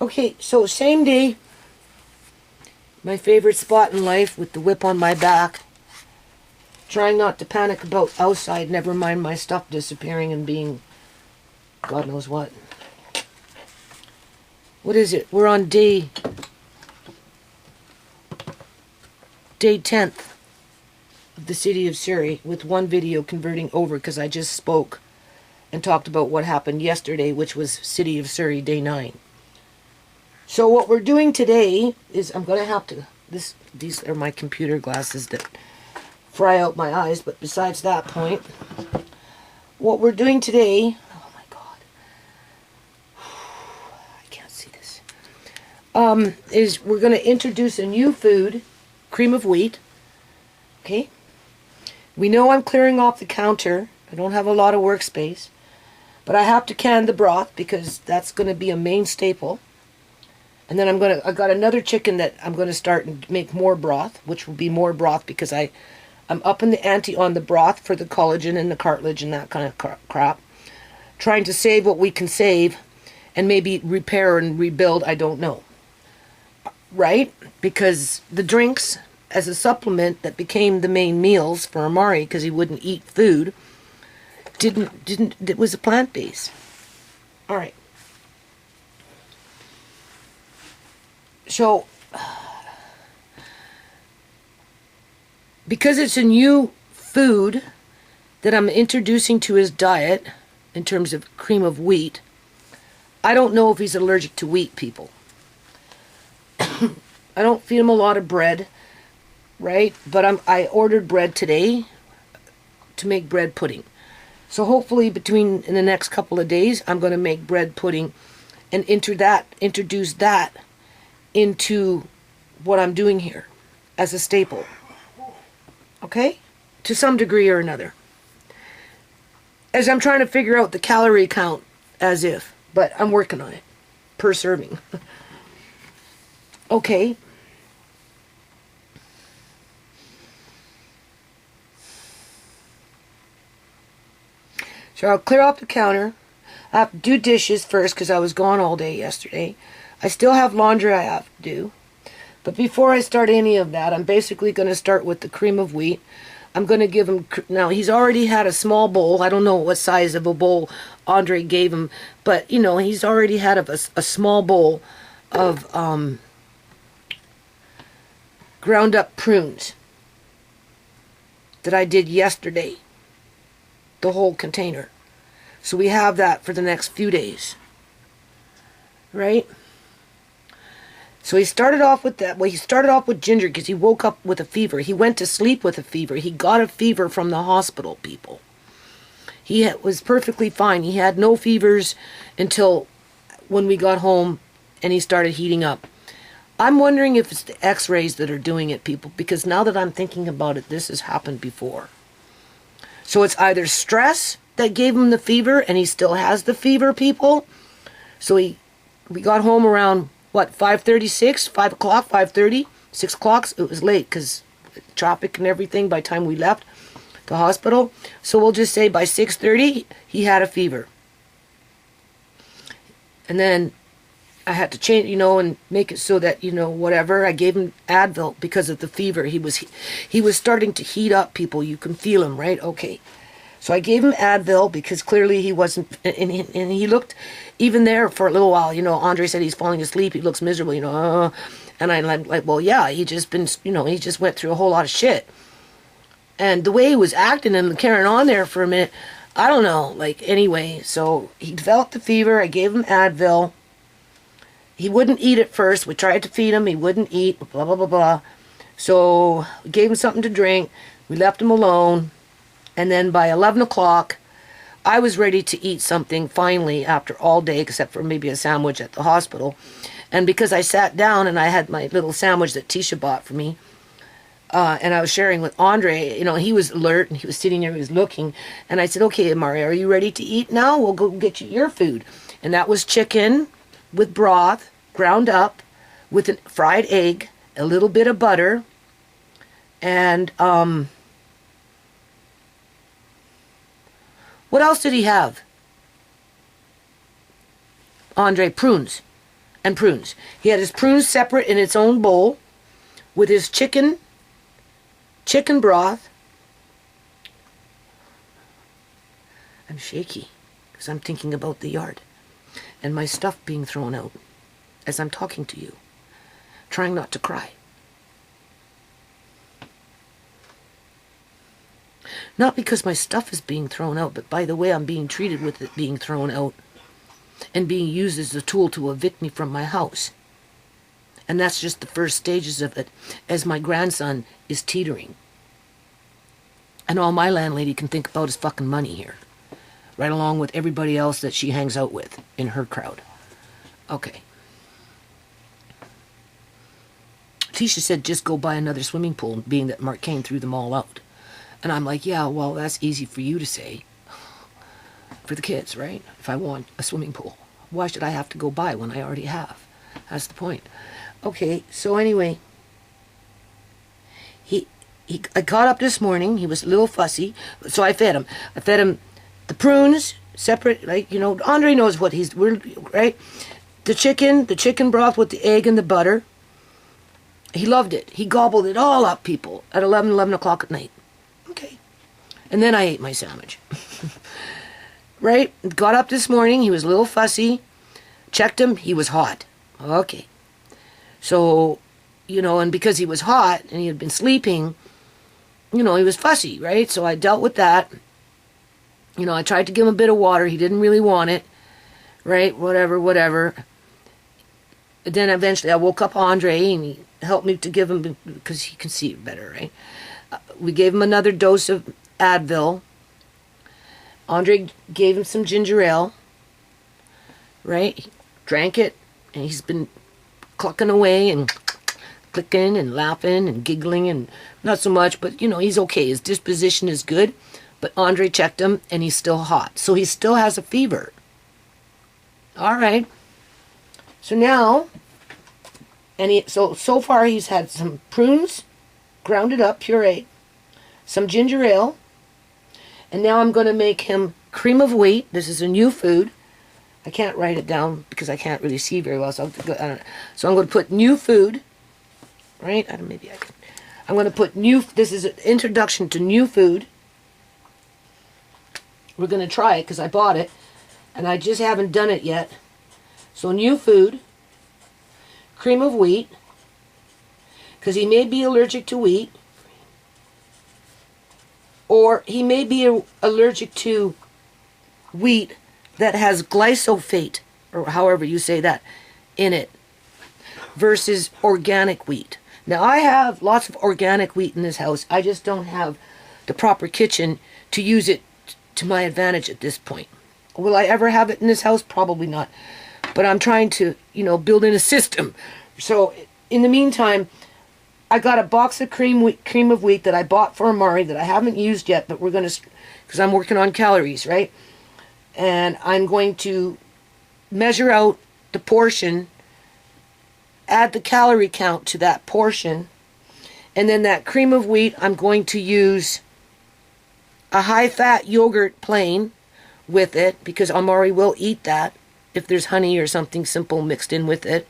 Okay, so same day, my favorite spot in life with the whip on my back. Trying not to panic about outside, never mind my stuff disappearing and being God knows what. What is it? We're on day 10th of the city of Surrey with one video converting over because I just spoke and talked about what happened yesterday, which was city of Surrey day 9. So what we're doing today is I'm going to have to, these are my computer glasses that fry out my eyes, but besides that point, what we're doing today, oh my God, I can't see this, is we're going to introduce a new food, cream of wheat, okay? We know I'm clearing off the counter. I don't have a lot of workspace, but I have to can the broth because that's going to be a main staple. And then I got another chicken that I'm going to start and make more broth, which will be more broth because I'm up in the ante on the broth for the collagen and the cartilage and that kind of crap. Trying to save what we can save and maybe repair and rebuild, I don't know. Right? Because the drinks as a supplement that became the main meals for Amari because he wouldn't eat food, it was a plant-based. All right. So, because it's a new food that I'm introducing to his diet in terms of cream of wheat, I don't know if he's allergic to wheat, people. I don't feed him a lot of bread, right? But I ordered bread today to make bread pudding. So hopefully in the next couple of days, I'm going to make bread pudding and introduce that into what I'm doing here as a staple. Okay? To some degree or another. As I'm trying to figure out the calorie count but I'm working on it. Per serving. Okay. So I'll clear off the counter. I have to do dishes first because I was gone all day yesterday. I still have laundry I have to do. But before I start any of that, I'm basically going to start with the cream of wheat. I'm going to give him, now he's already had a small bowl. I don't know what size of a bowl Andre gave him, but you know, he's already had a small bowl of ground up prunes that I did yesterday. The whole container. So we have that for the next few days. Right? So he started off with that. Well, he started off with ginger because he woke up with a fever. He went to sleep with a fever. He got a fever from the hospital, people. He was perfectly fine. He had no fevers until when we got home and he started heating up. I'm wondering if it's the x-rays that are doing it, people, because now that I'm thinking about it, this has happened before. So it's either stress that gave him the fever and he still has the fever, people. So we got home around, what, 5:36, 5 o'clock, 5:30, 6 o'clock. It was late because traffic and everything by the time we left the hospital. So we'll just say by 6:30, he had a fever. And then I had to change, and make it so that, whatever. I gave him Advil because of the fever. He was starting to heat up, people. You can feel him, right? Okay. So I gave him Advil because clearly he wasn't, and he looked, even there for a little while, Andre said he's falling asleep. He looks miserable, and I'm like, well, yeah, he just went through a whole lot of shit. And the way he was acting and carrying on there for a minute, I don't know, anyway. So he developed the fever. I gave him Advil. He wouldn't eat at first. We tried to feed him. He wouldn't eat, blah, blah, blah, blah. So we gave him something to drink. We left him alone. And then by 11 o'clock, I was ready to eat something finally after all day, except for maybe a sandwich at the hospital. And because I sat down and I had my little sandwich that Tisha bought for me, and I was sharing with Andre, he was alert and he was sitting there, he was looking. And I said, okay, Amari, are you ready to eat now? We'll go get you your food. And that was chicken with broth, ground up, with a fried egg, a little bit of butter, and what else did he have? Andre, prunes. and prunes. He had his prunes separate in its own bowl with his chicken broth. I'm shaky because I'm thinking about the yard and my stuff being thrown out as I'm talking to you, trying not to cry. Not because my stuff is being thrown out, but by the way I'm being treated with it being thrown out and being used as a tool to evict me from my house. And that's just the first stages of it, as my grandson is teetering. And all my landlady can think about is fucking money here, right along with everybody else that she hangs out with in her crowd. Okay. Tisha said just go buy another swimming pool, being that Mark Kane threw them all out. And I'm like, yeah, well, that's easy for you to say. For the kids, right? If I want a swimming pool, why should I have to go buy when I already have? That's the point. Okay, so anyway, I got up this morning. He was a little fussy, so I fed him. I fed him the prunes separate, like, you know, Andre knows what right? The chicken broth with the egg and the butter. He loved it. He gobbled it all up, people, at 11 o'clock at night. Okay. And then I ate my sandwich. Right? Got up this morning. He was a little fussy. Checked him. He was hot. Okay. So, you know, and because he was hot and he had been sleeping, you know, he was fussy, right? So I dealt with that. You know, I tried to give him a bit of water. He didn't really want it. Right? Whatever. Then eventually I woke up Andre and he helped me to give him, because he can see better, right? We gave him another dose of Advil. Andre gave him some ginger ale, right? He drank it, and he's been clucking away and clicking and laughing and giggling, and not so much, but, you know, he's okay. His disposition is good, but Andre checked him, and he's still hot. So he still has a fever. All right. So now, and so far he's had some prunes, grounded up, puree, some ginger ale, and now I'm going to make him cream of wheat. This is a new food. I can't write it down because I can't really see very well, so I'm going to put new food, right? Maybe I can. I'm going to put this is an introduction to new food. We're going to try it because I bought it, and I just haven't done it yet. So new food, cream of wheat, because he may be allergic to wheat, or he may be allergic to wheat that has glyphosate, or however you say that, in it, versus organic wheat. Now, I have lots of organic wheat in this house. I just don't have the proper kitchen to use it to my advantage at this point. Will I ever have it in this house? Probably not. But I'm trying to, you know, build in a system. So, in the meantime, I got a box of cream of wheat that I bought for Amari that I haven't used yet, but we're going to, because I'm working on calories, right? And I'm going to measure out the portion, add the calorie count to that portion, and then that cream of wheat, I'm going to use a high-fat yogurt plain with it, because Amari will eat that if there's honey or something simple mixed in with it.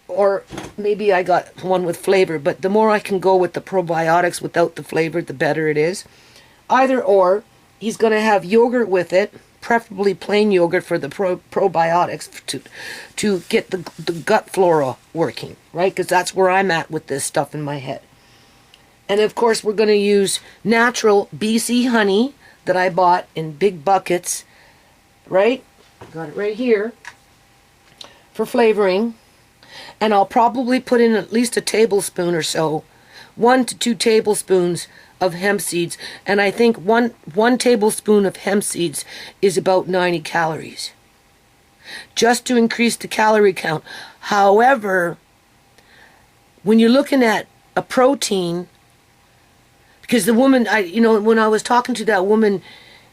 Or maybe I got one with flavor, but the more I can go with the probiotics without the flavor, the better it is. Either or, he's going to have yogurt with it, preferably plain yogurt for the probiotics to get the gut flora working, right? Because that's where I'm at with this stuff in my head. And of course, we're going to use natural BC honey that I bought in big buckets, right? Got it right here for flavoring. And I'll probably put in at least a tablespoon or so, 1 to 2 tablespoons of hemp seeds. And I think one tablespoon of hemp seeds is about 90 calories. Just to increase the calorie count. However, when you're looking at a protein, because the woman, when I was talking to that woman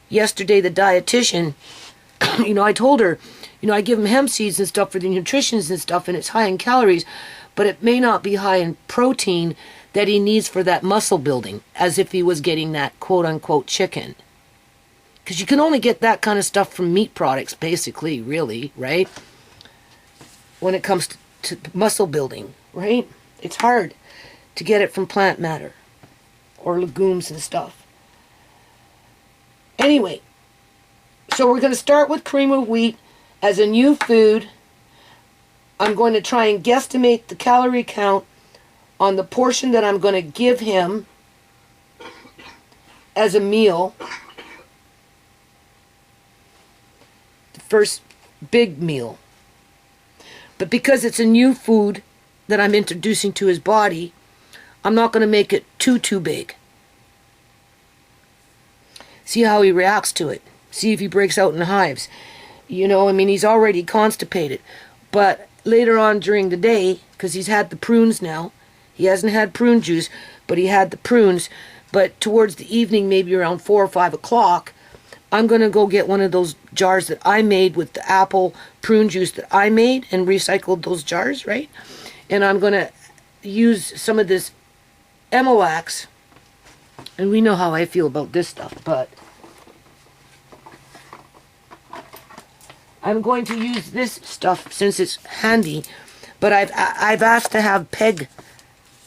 yesterday, the dietitian, I told her, I give him hemp seeds and stuff for the nutritions and stuff, and it's high in calories, but it may not be high in protein that he needs for that muscle building, as if he was getting that quote-unquote chicken. Because you can only get that kind of stuff from meat products, basically, really, right? when it comes to muscle building, right? It's hard to get it from plant matter or legumes and stuff. Anyway, so we're going to start with cream of wheat as a new food. I'm going to try and guesstimate the calorie count on the portion that I'm going to give him as a meal. The first big meal. But because it's a new food that I'm introducing to his body, I'm not going to make it too big. See how he reacts to it. See if he breaks out in hives. You know, I mean, he's already constipated. But later on during the day, because he's had the prunes now, he hasn't had prune juice, but he had the prunes. But towards the evening, maybe around 4 or 5 o'clock, I'm going to go get one of those jars that I made with the apple prune juice that I made and recycled those jars, right? And I'm going to use some of this Emolax. And we know how I feel about this stuff, but I'm going to use this stuff since it's handy. But I've asked to have Peg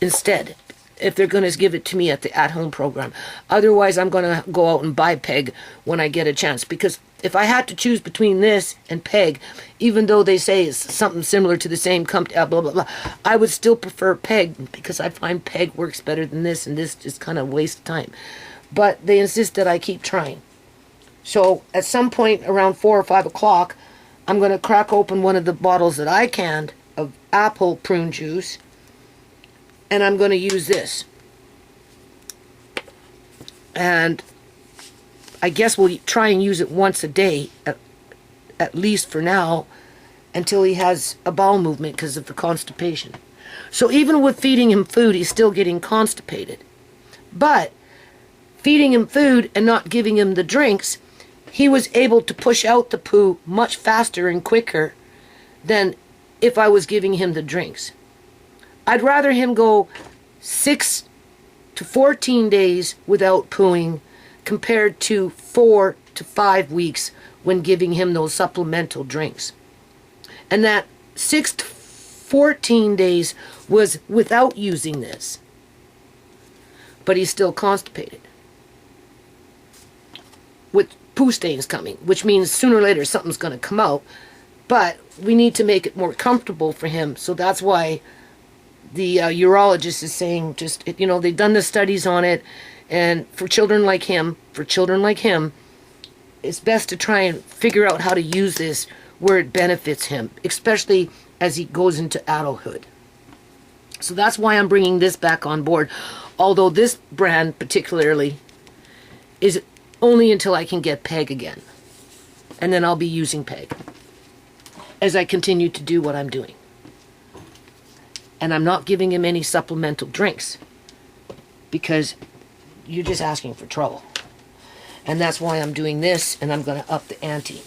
instead, if they're going to give it to me at the at-home program. Otherwise, I'm going to go out and buy Peg when I get a chance. Because if I had to choose between this and Peg, even though they say it's something similar to the same company, blah, blah, blah, I would still prefer Peg because I find Peg works better than this, and this just kind of wastes time. But they insist that I keep trying. So at some point around 4 or 5 o'clock, I'm going to crack open one of the bottles that I canned of apple prune juice, and I'm going to use this. And I guess we'll try and use it once a day, at least for now, until he has a bowel movement because of the constipation. So even with feeding him food, he's still getting constipated. But feeding him food and not giving him the drinks, he was able to push out the poo much faster and quicker than if I was giving him the drinks. I'd rather him go 6 to 14 days without pooing compared to 4 to 5 weeks when giving him those supplemental drinks. And that 6 to 14 days was without using this. But he's still constipated, with poo stains coming, which means sooner or later something's going to come out. But we need to make it more comfortable for him. So that's why the urologist is saying, just, you know, they've done the studies on it, and for children like him, it's best to try and figure out how to use this where it benefits him, especially as he goes into adulthood. So that's why I'm bringing this back on board, although this brand particularly is only until I can get Peg again. And then I'll be using Peg as I continue to do what I'm doing. And I'm not giving him any supplemental drinks because you're just asking for trouble. And that's why I'm doing this, and I'm going to up the ante.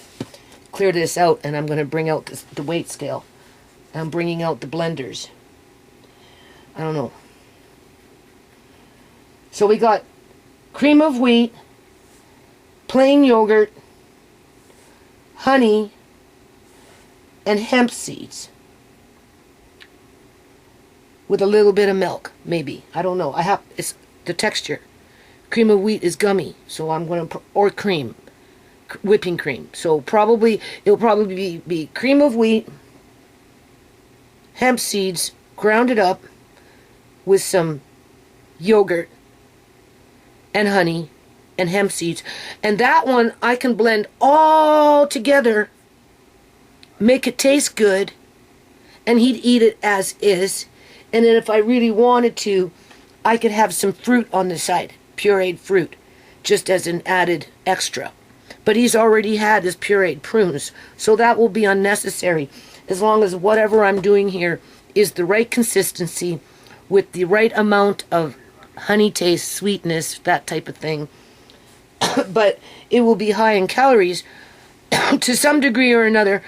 Clear this out, and I'm going to bring out the weight scale. I'm bringing out the blenders. I don't know. So we got cream of wheat, plain yogurt, honey, and hemp seeds. With a little bit of milk, maybe. I don't know. It's the texture. Cream of wheat is gummy, so I'm going to, or cream, whipping cream. So it'll probably be cream of wheat, hemp seeds, grounded up with some yogurt and honey and hemp seeds. And that one I can blend all together, make it taste good, and he'd eat it as is. And then if I really wanted to, I could have some fruit on the side, pureed fruit, just as an added extra. But he's already had his pureed prunes, so that will be unnecessary, as long as whatever I'm doing here is the right consistency with the right amount of honey taste, sweetness, that type of thing. But it will be high in calories to some degree or another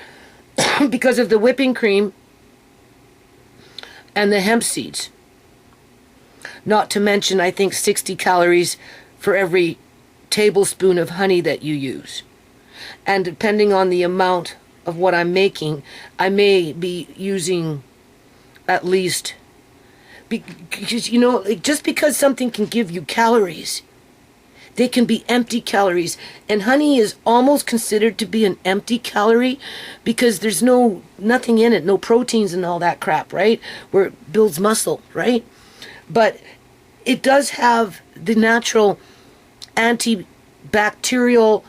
because of the whipping cream and the hemp seeds. Not to mention, I think 60 calories for every tablespoon of honey that you use. And depending on the amount of what I'm making, I may be using at least, because, you know, like, just because something can give you calories, they can be empty calories. And honey is almost considered to be an empty calorie because there's nothing in it, no proteins and all that crap, right? Where it builds muscle, right? But it does have the natural antibacterial,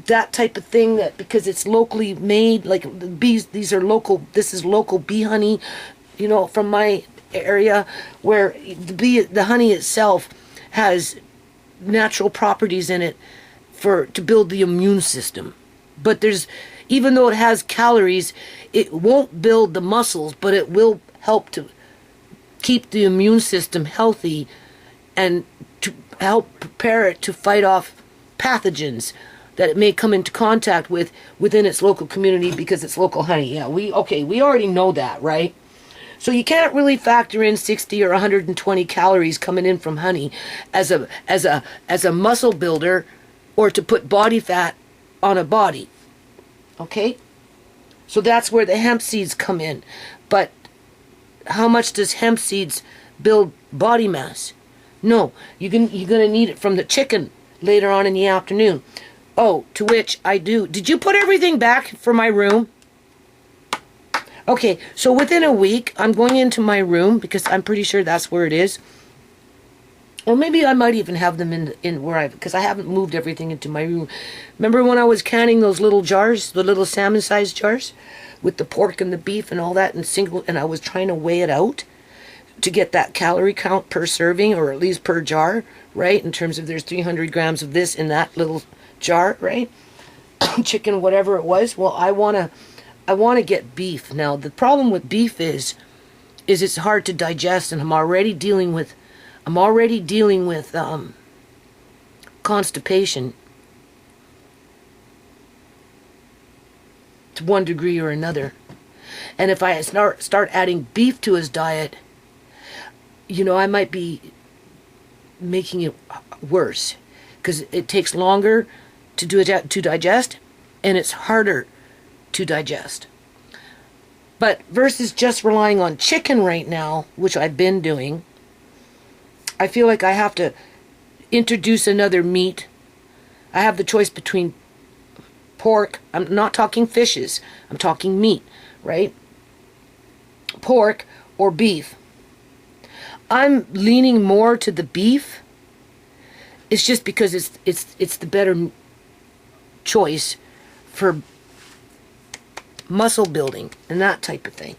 that type of thing, that because it's locally made, like the bees, these are local, this is local bee honey, you know, from my area, where the honey itself has natural properties in it to build the immune system. But there's, even though it has calories, it won't build the muscles, but it will help to keep the immune system healthy and to help prepare it to fight off pathogens that it may come into contact with within its local community because it's local honey. Yeah, we already know that, right? So you can't really factor in 60 or 120 calories coming in from honey as a muscle builder or to put body fat on a body. Okay? So that's where the hemp seeds come in. But how much does hemp seeds build body mass? No, you're going to need it from the chicken later on in the afternoon. Oh, to which I do. Did you put everything back for my room? Okay, so within a week, I'm going into my room because I'm pretty sure that's where it is. Or maybe I might even have them in where because I haven't moved everything into my room. Remember when I was canning those little jars, the little salmon-sized jars, with the pork and the beef and all that, and I was trying to weigh it out to get that calorie count per serving, or at least per jar, right? In terms of there's 300 grams of this in that little jar, right? Chicken, whatever it was. Well, I want to get beef. Now, the problem with beef is it's hard to digest, and I'm already dealing with constipation to one degree or another. And if I start adding beef to his diet, you know, I might be making it worse because it takes longer to digest, and it's harder to digest. But versus just relying on chicken right now, which I've been doing, I feel like I have to introduce another meat. I have the choice between pork. I'm not talking fishes. I'm talking meat, right? Pork or beef. I'm leaning more to the beef. It's just because it's the better choice for muscle building and that type of thing,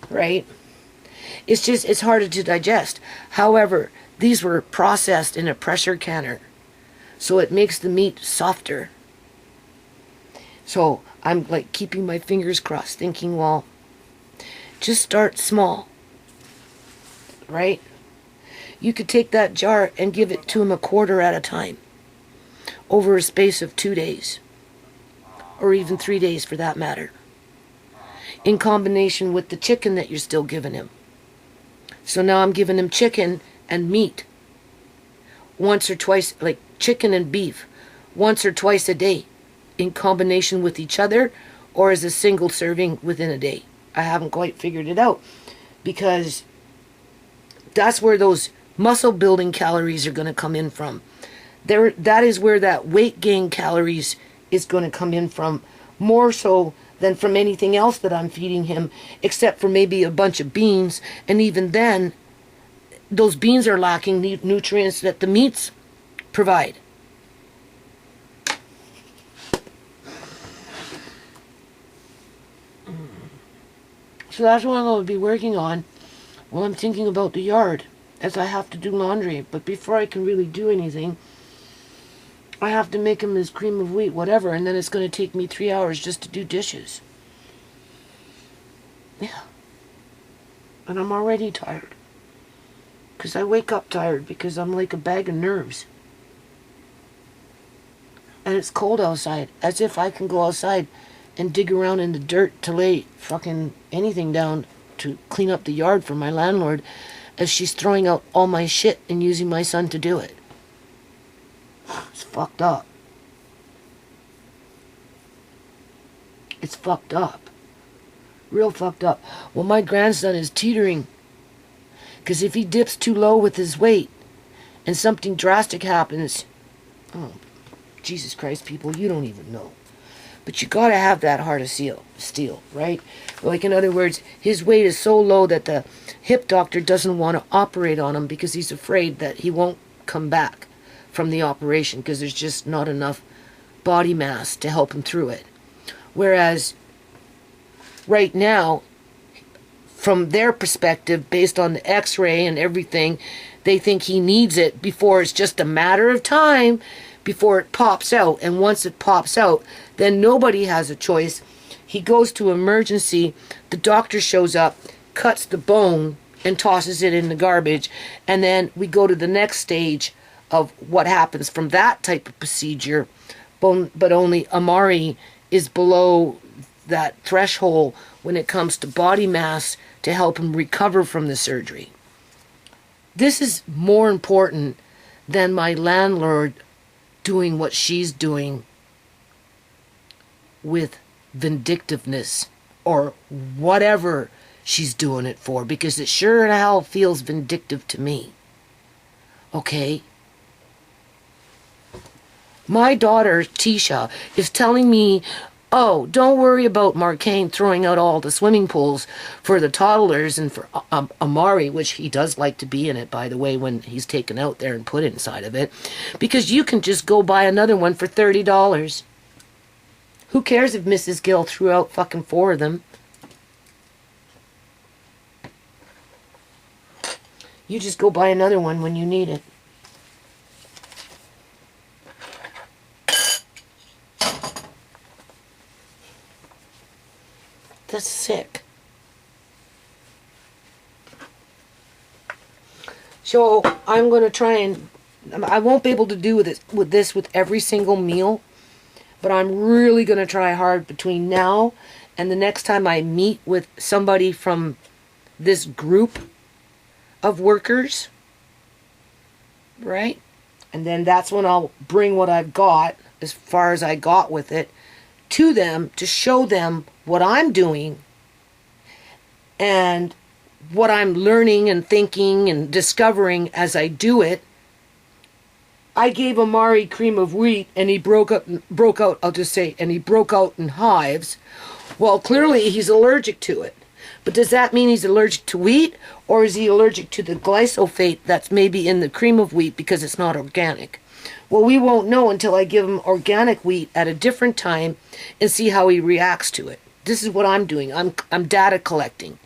right? It's harder to digest. However, these were processed in a pressure canner, so it makes the meat softer. So I'm like keeping my fingers crossed, thinking, well, just start small, right? You could take that jar and give it to him a quarter at a time over a space of 2 days, or even 3 days for that matter, in combination with the chicken that you're still giving him. So now I'm giving him chicken and meat once or twice, like chicken and beef, once or twice a day, in combination with each other, or as a single serving within a day. I haven't quite figured it out, because that's where those muscle building calories are going to come in from. That is where that weight gain calories is going to come in from, more so than from anything else that I'm feeding him, except for maybe a bunch of beans. And even then, those beans are lacking the nutrients that the meats provide. So that's what I'm going to be working on while I'm thinking about the yard, as I have to do laundry. But before I can really do anything, I have to make him his cream of wheat, whatever, and then it's going to take me 3 hours just to do dishes. Yeah. And I'm already tired. Because I wake up tired, because I'm like a bag of nerves. And it's cold outside, as if I can go outside and dig around in the dirt to lay fucking anything down to clean up the yard for my landlord, as she's throwing out all my shit and using my son to do it. It's fucked up. It's fucked up. Real fucked up. Well, my grandson is teetering. Because if he dips too low with his weight and something drastic happens, oh, Jesus Christ, people, you don't even know. But you gotta have that heart of steel, right? Like, in other words, his weight is so low that the hip doctor doesn't want to operate on him because he's afraid that he won't come back from the operation because there's just not enough body mass to help him through it. Whereas right now, from their perspective, based on the x-ray and everything, they think he needs it before it's just a matter of time before it pops out. And once it pops out, then nobody has a choice. He goes to emergency, the doctor shows up, cuts the bone and tosses it in the garbage, and then we go to the next stage of what happens from that type of procedure. But only Amari is below that threshold when it comes to body mass to help him recover from the surgery. This is more important than my landlord doing what she's doing with vindictiveness or whatever she's doing it for, because it sure in hell feels vindictive to me. Okay? My daughter, Tisha, is telling me, oh, don't worry about Marcane throwing out all the swimming pools for the toddlers and for Amari, which he does like to be in it, by the way, when he's taken out there and put inside of it, because you can just go buy another one for $30. Who cares if Mrs. Gill threw out fucking 4 of them? You just go buy another one when you need it. That's sick. So I'm going to try and, I won't be able to do this with every single meal, but I'm really going to try hard between now and the next time I meet with somebody from this group of workers, right? And then that's when I'll bring what I've got, as far as I got with it, to them to show them what I'm doing and what I'm learning and thinking and discovering as I do it. I gave Amari cream of wheat and he broke out, I'll just say, and he broke out in hives. Well, clearly he's allergic to it. But does that mean he's allergic to wheat, or is he allergic to the glyphosate that's maybe in the cream of wheat because it's not organic? Well, we won't know until I give him organic wheat at a different time and see how he reacts to it. This is what I'm doing. I'm data collecting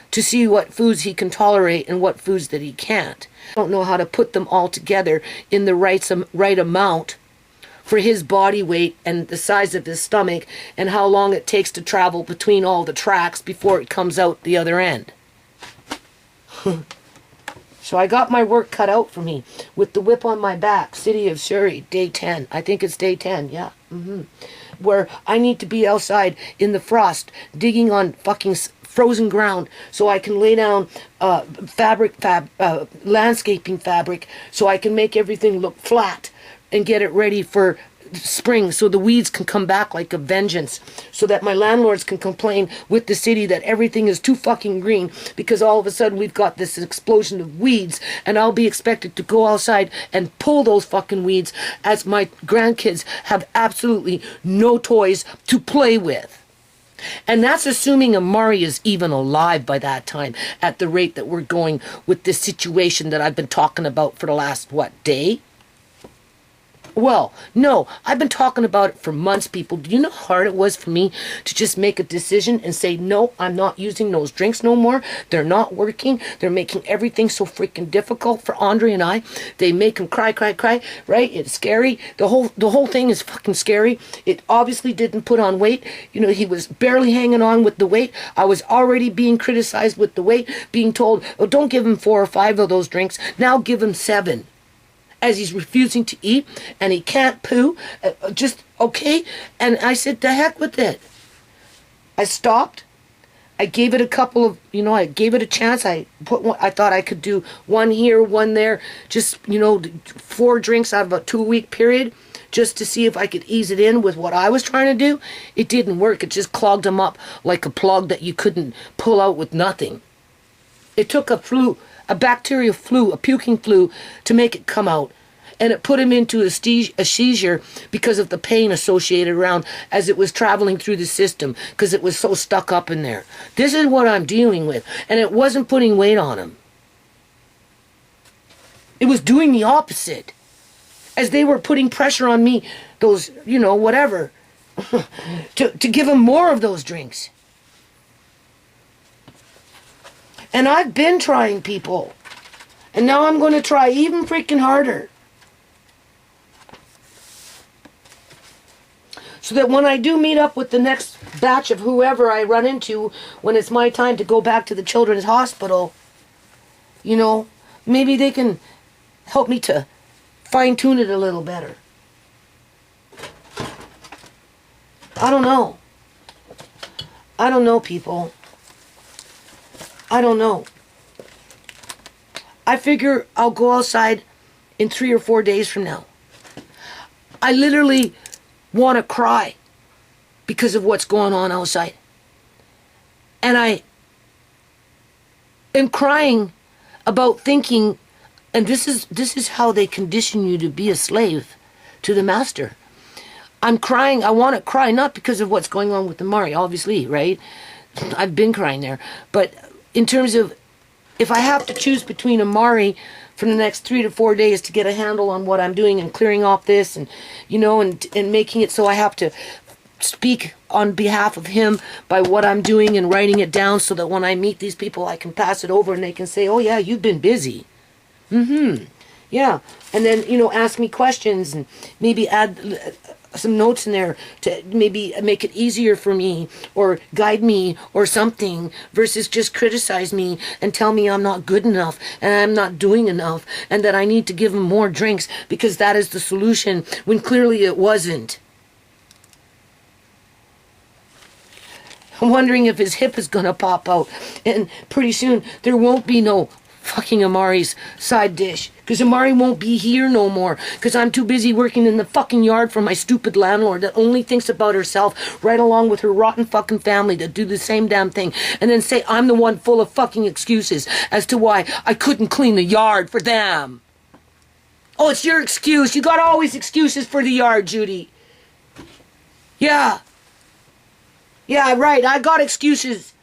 to see what foods he can tolerate and what foods that he can't. I don't know how to put them all together in the right amount for his body weight and the size of his stomach and how long it takes to travel between all the tracks before it comes out the other end. So I got my work cut out for me with the whip on my back, City of Surrey, day 10. I think it's day 10, yeah. Where I need to be outside in the frost, digging on fucking frozen ground so I can lay down landscaping fabric so I can make everything look flat and get it ready for spring so the weeds can come back like a vengeance, so that my landlords can complain with the city that everything is too fucking green because all of a sudden we've got this explosion of weeds, and I'll be expected to go outside and pull those fucking weeds as my grandkids have absolutely no toys to play with. And that's assuming Amari is even alive by that time, at the rate that we're going with this situation that I've been talking about for the last, day? Well, no, I've been talking about it for months, people. Do you know how hard it was for me to just make a decision and say, no, I'm not using those drinks no more. They're not working. They're making everything so freaking difficult for Andre and I. They make him cry, right? It's scary. The whole thing is fucking scary. It obviously didn't put on weight. He was barely hanging on with the weight. I was already being criticized with the weight, being told, oh, don't give him 4 or 5 of those drinks. Now give him 7. As he's refusing to eat and he can't poo, okay. And I said, the heck with it. I stopped. I gave it a couple of, I gave it a chance. I thought I could do 1 here, 1 there, just, 4 drinks out of a 2-week period. just to see if I could ease it in with what I was trying to do. It didn't work. It just clogged them up like a plug that you couldn't pull out with nothing. It took a bacterial flu, a puking flu, to make it come out. And it put him into a seizure because of the pain associated around as it was traveling through the system, because it was so stuck up in there. This is what I'm dealing with. And it wasn't putting weight on him. It was doing the opposite. As they were putting pressure on me, those, whatever, to give him more of those drinks. And I've been trying, people. And now I'm going to try even freaking harder. So that when I do meet up with the next batch of whoever I run into, when it's my time to go back to the children's hospital, maybe they can help me to fine-tune it a little better. I don't know. I don't know, people. I don't know. I figure I'll go outside in 3 or 4 days from now. I literally want to cry because of what's going on outside. And I am crying about thinking, and this is how they condition you to be a slave to the master. I'm crying, I want to cry, not because of what's going on with the Mari, obviously, right? I've been crying there. But in terms of, if I have to choose between a Mari for the next 3 to 4 days to get a handle on what I'm doing and clearing off this and, and making it so I have to speak on behalf of him by what I'm doing and writing it down so that when I meet these people I can pass it over and they can say, oh yeah, you've been busy. Yeah. And then, ask me questions and maybe add some notes in there to maybe make it easier for me or guide me or something versus just criticize me and tell me I'm not good enough and I'm not doing enough and that I need to give him more drinks because that is the solution when clearly it wasn't. I'm wondering if his hip is going to pop out and pretty soon there won't be no fucking Amari's side dish. Because Amari won't be here no more. Because I'm too busy working in the fucking yard for my stupid landlord that only thinks about herself right along with her rotten fucking family that do the same damn thing. And then say I'm the one full of fucking excuses as to why I couldn't clean the yard for them. Oh, it's your excuse. You got always excuses for the yard, Judy. Yeah. Yeah, right. I got excuses.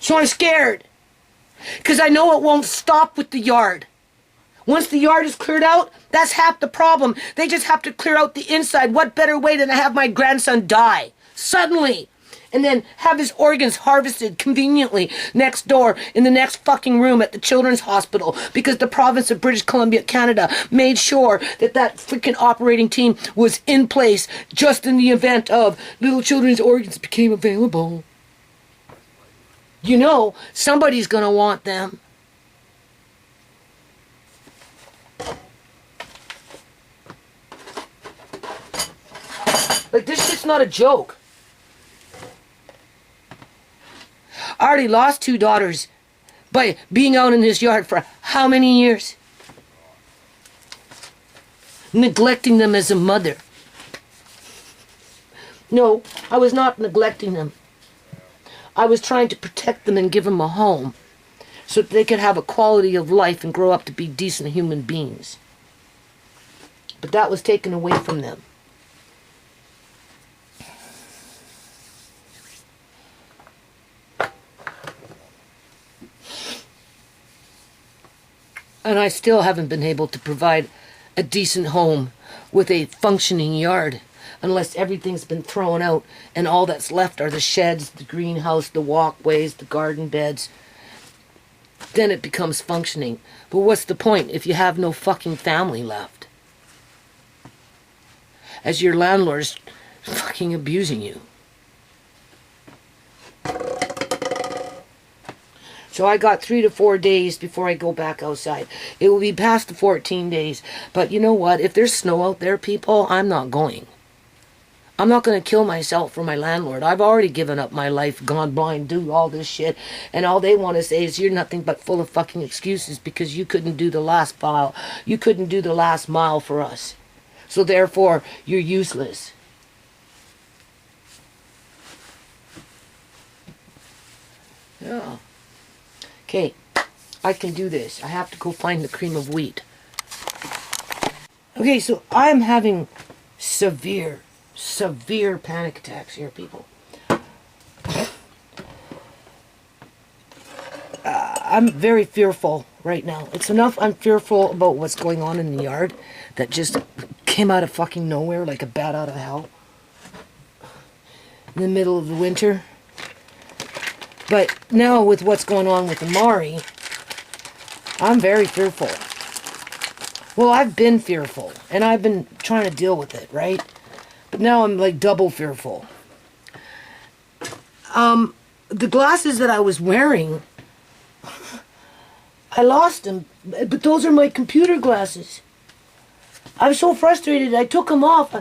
So I'm scared. Because I know it won't stop with the yard. Once the yard is cleared out, that's half the problem. They just have to clear out the inside. What better way than to have my grandson die? Suddenly. And then have his organs harvested conveniently next door in the next fucking room at the children's hospital. Because the province of British Columbia, Canada made sure that that freaking operating team was in place just in the event of little children's organs became available. Somebody's going to want them. Like, this shit's not a joke. I already lost 2 daughters by being out in this yard for how many years? Neglecting them as a mother. No, I was not neglecting them. I was trying to protect them and give them a home so that they could have a quality of life and grow up to be decent human beings. But that was taken away from them. And I still haven't been able to provide a decent home with a functioning yard. Unless everything's been thrown out and all that's left are the sheds, the greenhouse, the walkways, the garden beds. Then it becomes functioning. But what's the point if you have no fucking family left? As your landlord's fucking abusing you. So I got 3 to 4 days before I go back outside. It will be past the 14 days. But you know what? If there's snow out there, people, I'm not going. I'm not going to kill myself for my landlord. I've already given up my life, gone blind, do all this shit. And all they want to say is you're nothing but full of fucking excuses because you couldn't do the last mile. You couldn't do the last mile for us. So therefore, you're useless. Yeah. Okay, I can do this. I have to go find the cream of wheat. Okay, so I'm having severe panic attacks here, people. I'm very fearful right now. It's enough I'm fearful about what's going on in the yard that just came out of fucking nowhere like a bat out of hell in the middle of the winter. But now with what's going on with Amari, I'm very fearful. Well, I've been fearful, and I've been trying to deal with it, right? But now I'm like double fearful. The glasses that I was wearing, I lost them, but those are my computer glasses. I'm so frustrated, I took them off,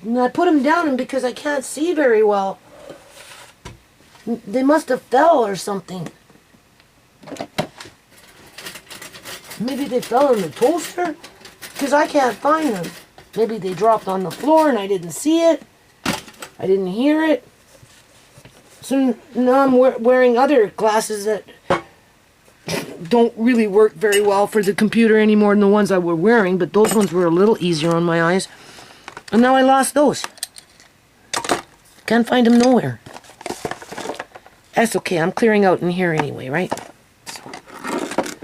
and I put them down, and because I can't see very well, they must have fell or something. Maybe they fell in the toaster, because I can't find them. Maybe they dropped on the floor and I didn't see it. I didn't hear it. So now I'm wearing other glasses that don't really work very well for the computer any more than the ones I were wearing, but those ones were a little easier on my eyes. And now I lost those. Can't find them nowhere. That's okay, I'm clearing out in here anyway, right?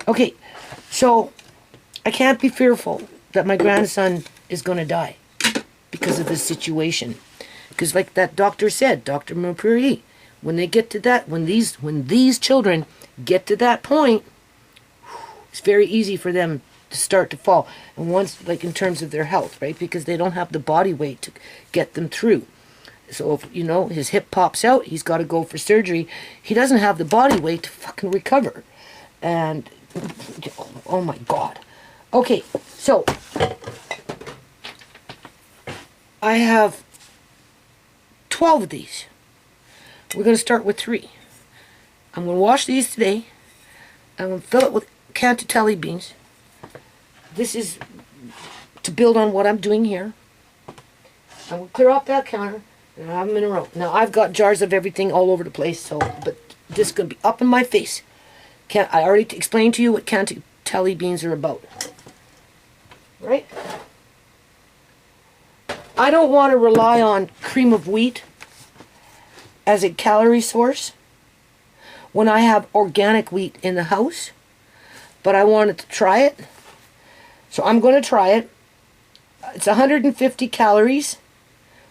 Okay, so I can't be fearful that my grandson is going to die because of this situation. Because like that doctor said, Dr. Mapuri, when they get to that, when these children get to that point, it's very easy for them to start to fall. And once, like in terms of their health, right? Because they don't have the body weight to get them through. So if, you know, his hip pops out, he's got to go for surgery. He doesn't have the body weight to fucking recover. And, oh my God. Okay, so I have 12 of these. We're going to start with 3. I'm going to wash these today. I'm going to fill it with Cantatelli beans. This is to build on what I'm doing here. I'm going to clear off that counter and have them in a row. Now, I've got jars of everything all over the place, so but this is going to be up in my face. I already explained to you what Cantatelli beans are about. Right? I don't want to rely on cream of wheat as a calorie source when I have organic wheat in the house, but I wanted to try it. So I'm going to try it. It's 150 calories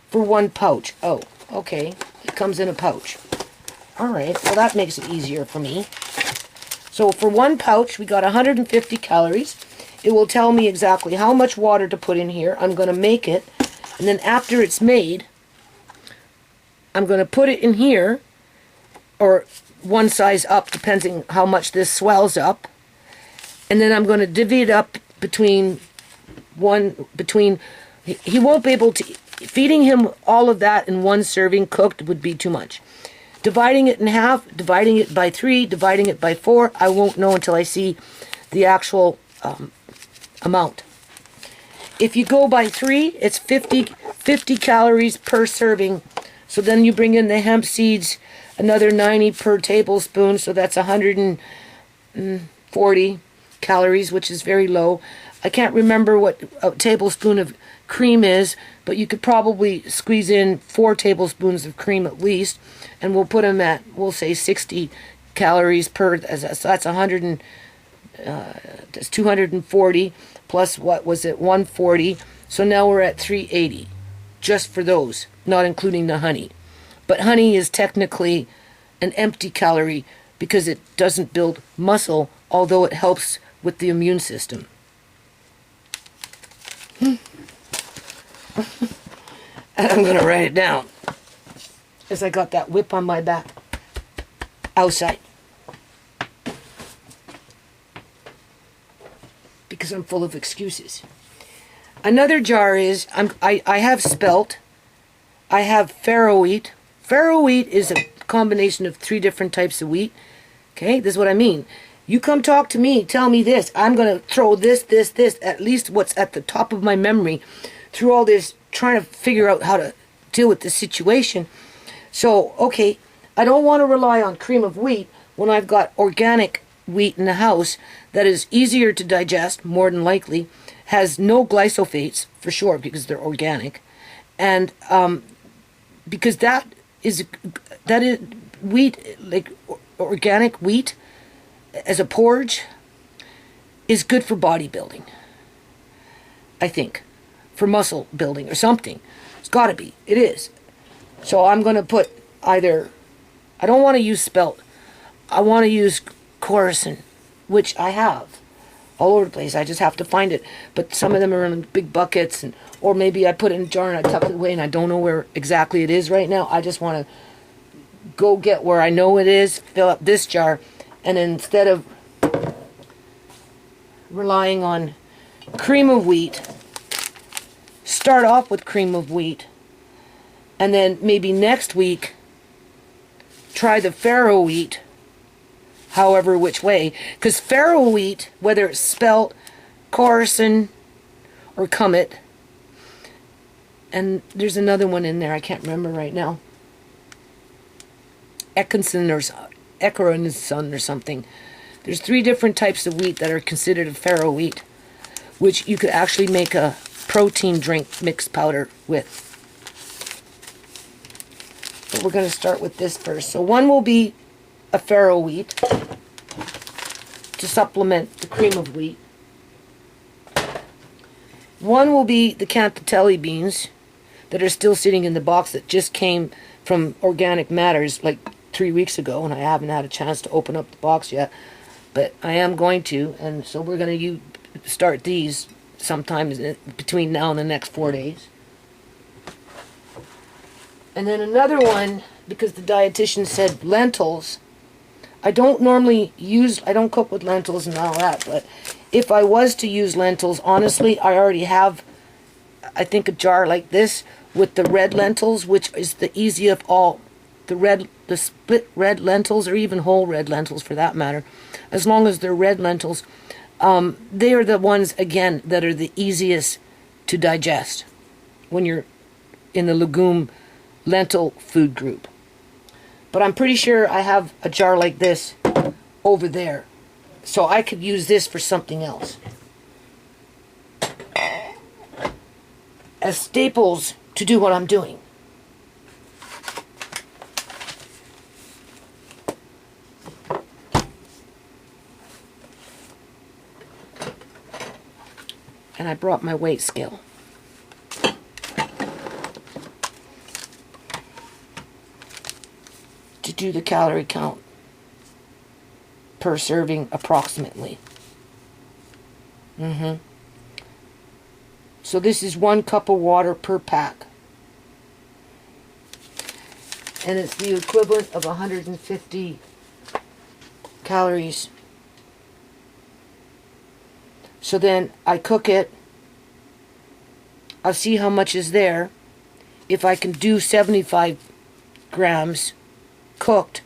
for 1 pouch. Oh, okay. It comes in a pouch. All right. Well, that makes it easier for me. So for 1 pouch, we got 150 calories. It will tell me exactly how much water to put in here. I'm going to make it. And then after it's made, I'm going to put it in here, or one size up, depending how much this swells up. And then I'm going to divvy it up between he won't be able to, feeding him all of that in 1 serving cooked would be too much. Dividing it in half, dividing it by 3, dividing it by 4, I won't know until I see the actual amount. If you go by 3, it's 50 calories per serving. So then you bring in the hemp seeds, another 90 per tablespoon, so that's 140 calories, which is very low. I can't remember what a tablespoon of cream is, but you could probably squeeze in 4 tablespoons of cream at least, and we'll put them at, we'll say 60 calories per, so that's 100 that's 240 plus what was it, 140. So now we're at 380 just for those, not including the honey. But honey is technically an empty calorie because it doesn't build muscle, although it helps with the immune system. And I'm going to write it down as I got that whip on my back outside. Because I'm full of excuses. Another jar is, I have spelt, I have farro wheat. Farro wheat is a combination of 3 different types of wheat. Okay, this is what I mean. You come talk to me, tell me this. I'm going to throw this, at least what's at the top of my memory, through all this, trying to figure out how to deal with this situation. So, okay, I don't want to rely on cream of wheat when I've got organic wheat in the house that is easier to digest, more than likely, has no glyphosates, for sure, because they're organic, and because that is wheat, like organic wheat, as a porridge, is good for bodybuilding. I think. For muscle building or something. It's got to be. It is. So I'm going to put either... I don't want to use spelt. I want to use Coruscant, which I have all over the place. I just have to find it. But some of them are in big buckets, or maybe I put it in a jar and I tuck it away and I don't know where exactly it is right now. I just want to go get where I know it is, fill up this jar, and instead of relying on cream of wheat, start off with cream of wheat, and then maybe next week try the farro wheat, however which way, because farro wheat, whether it's spelt Coruscant or Comet, and there's another one in there I can't remember right now, Ecoronson or something. There's 3 different types of wheat that are considered a farro wheat, which you could actually make a protein drink mixed powder with. But we're going to start with this first. So one will be a farro wheat to supplement the cream of wheat. One will be the cantatelli beans that are still sitting in the box that just came from Organic Matters like 3 weeks ago, and I haven't had a chance to open up the box yet, but I am going to, and so we're going to start these sometime between now and the next 4 days. And then another one, because the dietitian said lentils. I don't cook with lentils and all that, but if I was to use lentils, honestly, I already have, I think, a jar like this with the red lentils, which is the easiest of all. The split red lentils, or even whole red lentils for that matter, as long as they're red lentils, they are the ones, again, that are the easiest to digest when you're in the legume lentil food group. But I'm pretty sure I have a jar like this over there, so I could use this for something else. As staples to do what I'm doing. And I brought my weight scale. To do the calorie count per serving approximately. So this is 1 cup of water per pack. And it's the equivalent of 150 calories. So then I cook it. I'll see how much is there. If I can do 75 grams cooked,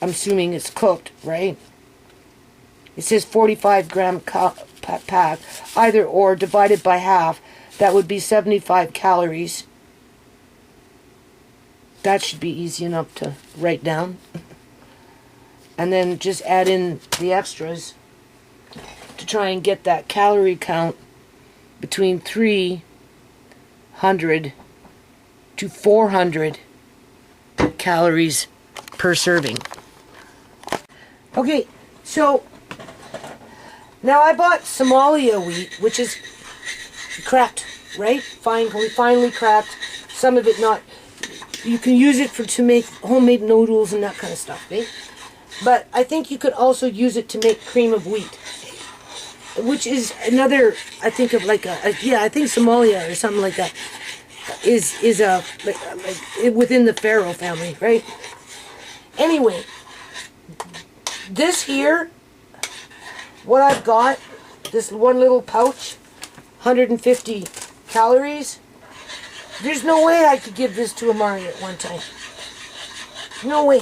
I'm assuming it's cooked, right? It says 45 gram pack, either or, divided by half. That would be 75 calories. That should be easy enough to write down. And then just add in the extras to try and get that calorie count between 300 to 400 calories per serving. Okay, so now I bought Somalia wheat, which is cracked, right? Finely cracked. Some of it not. You can use it to make homemade noodles and that kind of stuff, right? But I think you could also use it to make cream of wheat, which is another, I think of like I think Somalia or something like that is a like within the farro family, right? Anyway, this here, what I've got, this one little pouch, 150 calories, There's no way I could give this to Amari at one time. No way.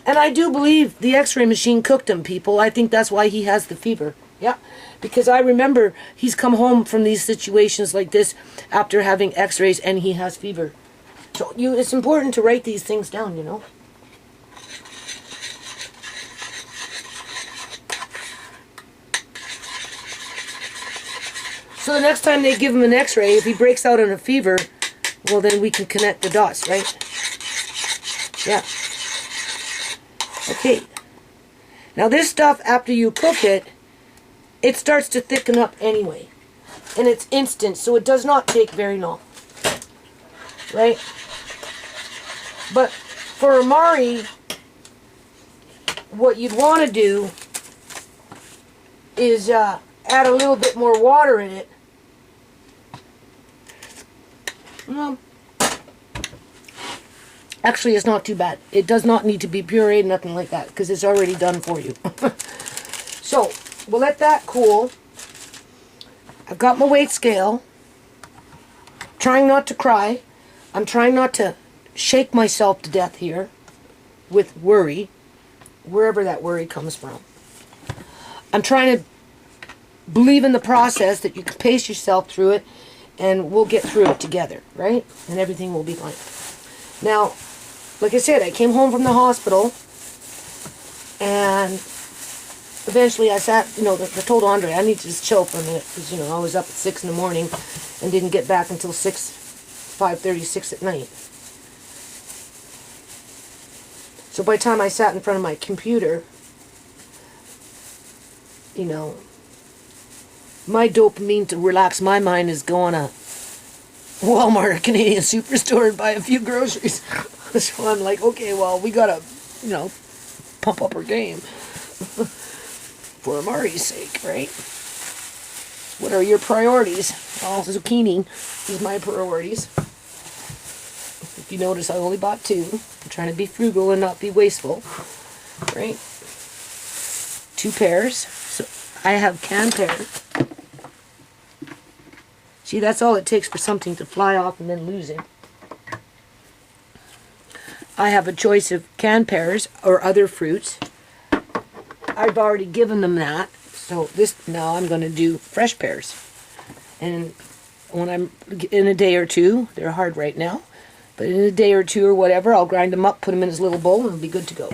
And I do believe the x-ray machine cooked him, people. I think that's why he has the fever. Yeah. Because I remember he's come home from these situations like this after having x-rays and he has fever. So it's important to write these things down, you know. So the next time they give him an x-ray, if he breaks out in a fever, well then we can connect the dots, right? Yeah. Okay. Now this stuff, after you cook it, it starts to thicken up anyway. And it's instant, so it does not take very long. Right? But for Amari, what you'd want to do is add a little bit more water in it. Actually, it's not too bad. It does not need to be pureed, nothing like that, because it's already done for you. So, we'll let that cool. I've got my weight scale. Trying not to cry. I'm trying not to shake myself to death here with worry, wherever that worry comes from. I'm trying to believe in the process, that you can pace yourself through it, and we'll get through it together, right? And everything will be fine. Now, like I said, I came home from the hospital, and eventually I sat, I told Andre, I need to just chill for a minute, because, I was up at 6 in the morning, and didn't get back until 5:30, 6 at night. So by the time I sat in front of my computer, my dopamine to relax my mind is going to Walmart or Canadian Superstore and buy a few groceries. So I'm like, okay, well, we got to, pump up our game. For Amari's sake, right? What are your priorities? Well, zucchini is my priorities. If you notice, I only bought 2. I'm trying to be frugal and not be wasteful. Right? 2 pears. So I have canned pears. See, that's all it takes for something to fly off and then lose it. I have a choice of canned pears or other fruits. I've already given them that. So now I'm going to do fresh pears. And when I'm in a day or two, they're hard right now, but in a day or two or whatever, I'll grind them up, put them in his little bowl, and it'll be good to go.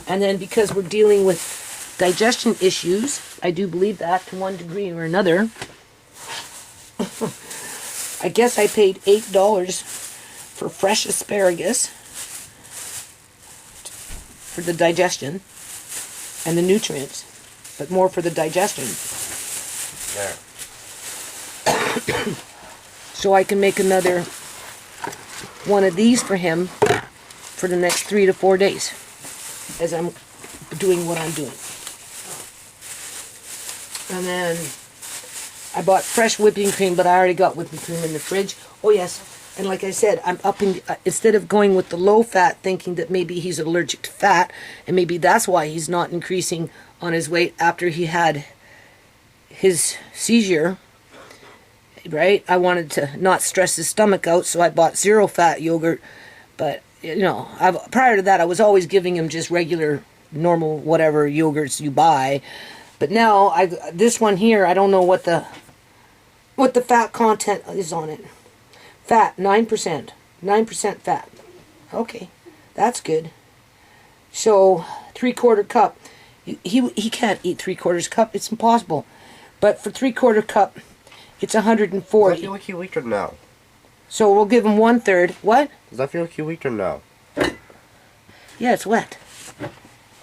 And then because we're dealing with digestion issues, I do believe that to one degree or another, I guess I paid $8 for fresh asparagus for the digestion and the nutrients, but more for the digestion. There. So I can make another one of these for him for the next 3 to 4 days as I'm doing what I'm doing. And then I bought fresh whipping cream, but I already got whipping cream in the fridge. Oh yes, and like I said, I'm upping, instead of going with the low fat, thinking that maybe he's allergic to fat, and maybe that's why he's not increasing on his weight after he had his seizure, right? I wanted to not stress his stomach out, so I bought 0 fat yogurt. But prior to that, I was always giving him just regular, normal, whatever yogurts you buy. But now this one here, I don't know what the fat content is on it. Fat 9%, 9% fat. Okay, that's good. So 3/4 cup. He can't eat 3/4 cup. It's impossible. But for 3/4 cup, it's 140. Does that feel like you eat or no? So we'll give him 1/3. What? Does that feel like you eat or no? Yeah, it's wet.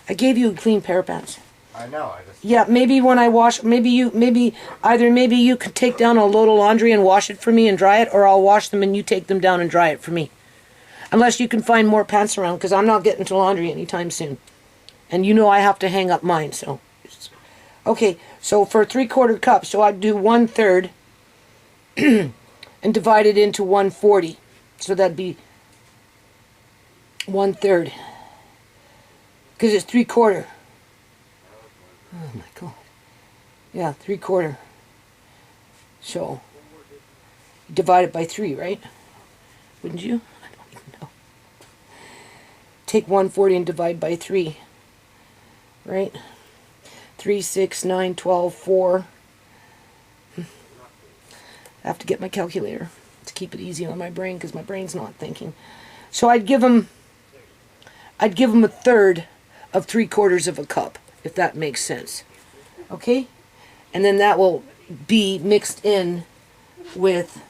I gave you a clean pair of pants. I know. Yeah, maybe when I wash, maybe you could take down a load of laundry and wash it for me and dry it, or I'll wash them and you take them down and dry it for me. Unless you can find more pants around, because I'm not getting to laundry anytime soon. And I have to hang up mine, so. Okay, so for 3/4 cup, so I'd do 1/3 and divide it into 140. So that'd be 1/3. Because it's 3/4. Oh my God. Yeah, 3/4. So Divide it by 3, right? Wouldn't you? I don't even know. Take 140 and divide by 3, right? 3, 6, 9, 12, 4. I have to get my calculator to keep it easy on my brain because my brain's not thinking. So I'd give him a third of 3/4 of a cup, if that makes sense. Okay? And then that will be mixed in with,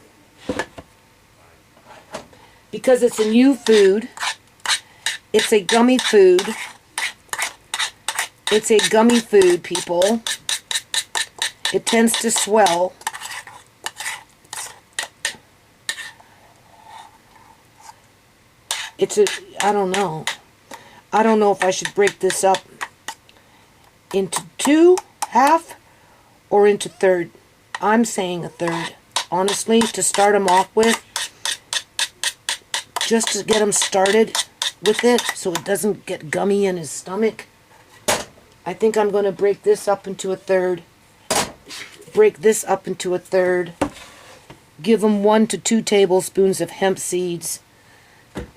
because it's a new food, it's a gummy food. It's a gummy food, people. It tends to swell. I don't know. I don't know if I should break this up into 2, half, or into third. I'm saying a third, honestly, to start them off with. Just to get him started with it so it doesn't get gummy in his stomach. I think I'm going to break this up into a third. Break this up into a third. Give him 1 to 2 tablespoons of hemp seeds.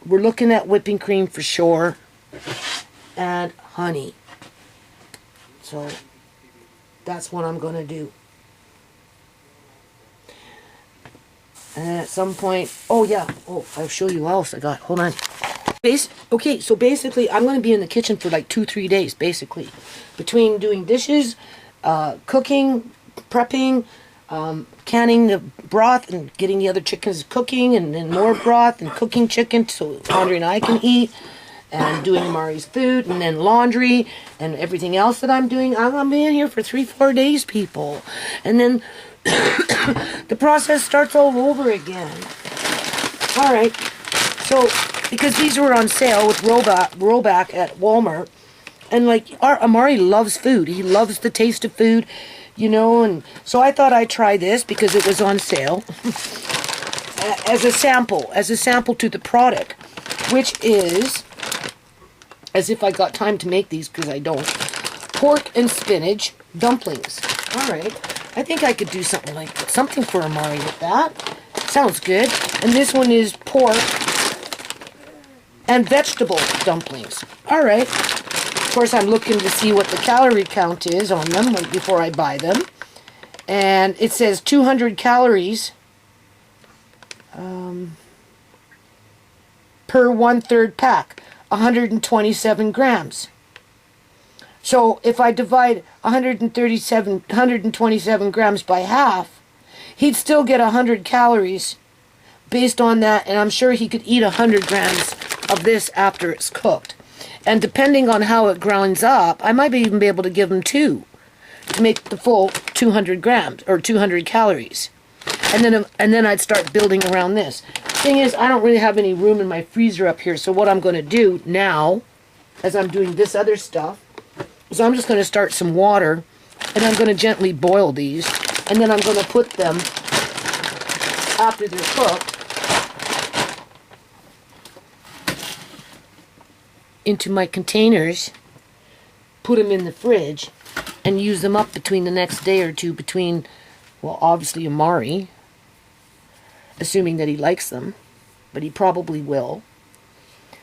We're looking at whipping cream for sure. And honey. So that's what I'm going to do. And at some point, oh yeah, I'll show you what else I got. Hold on. Okay, so basically I'm going to be in the kitchen for like 2-3 days, basically. Between doing dishes, cooking, prepping, canning the broth and getting the other chickens cooking, and then more broth and cooking chicken so Andre and I can eat, and doing Amari's food, and then laundry and everything else that I'm doing. I'm going to be in here for 3-4 days, people. And then the process starts all over again. Alright, so because these were on sale with rollback at Walmart, and like Amari loves food. He loves the taste of food, you know, and so I thought I'd try this because it was on sale as a sample to the product, which is, as if I got time to make these because I don't, pork and spinach dumplings. Alright, I think I could do something for Amari with that. Sounds good. And this one is pork and vegetable dumplings. Alright. Of course, I'm looking to see what the calorie count is on them before I buy them. And it says 200 calories per 1/3 pack. 127 grams. So if I divide 127 grams by half, he'd still get 100 calories based on that, and I'm sure he could eat 100 grams of this after it's cooked. And depending on how it grinds up, I might even be able to give him 2 to make the full 200 grams or 200 calories. And then I'd start building around this. Thing is, I don't really have any room in my freezer up here, so what I'm going to do now, as I'm doing this other stuff, is I'm just going to start some water, and I'm going to gently boil these, and then I'm going to put them, after they're cooked, into my containers, put them in the fridge, and use them up between the next day or two between, well, obviously Amari, assuming that he likes them, but he probably will,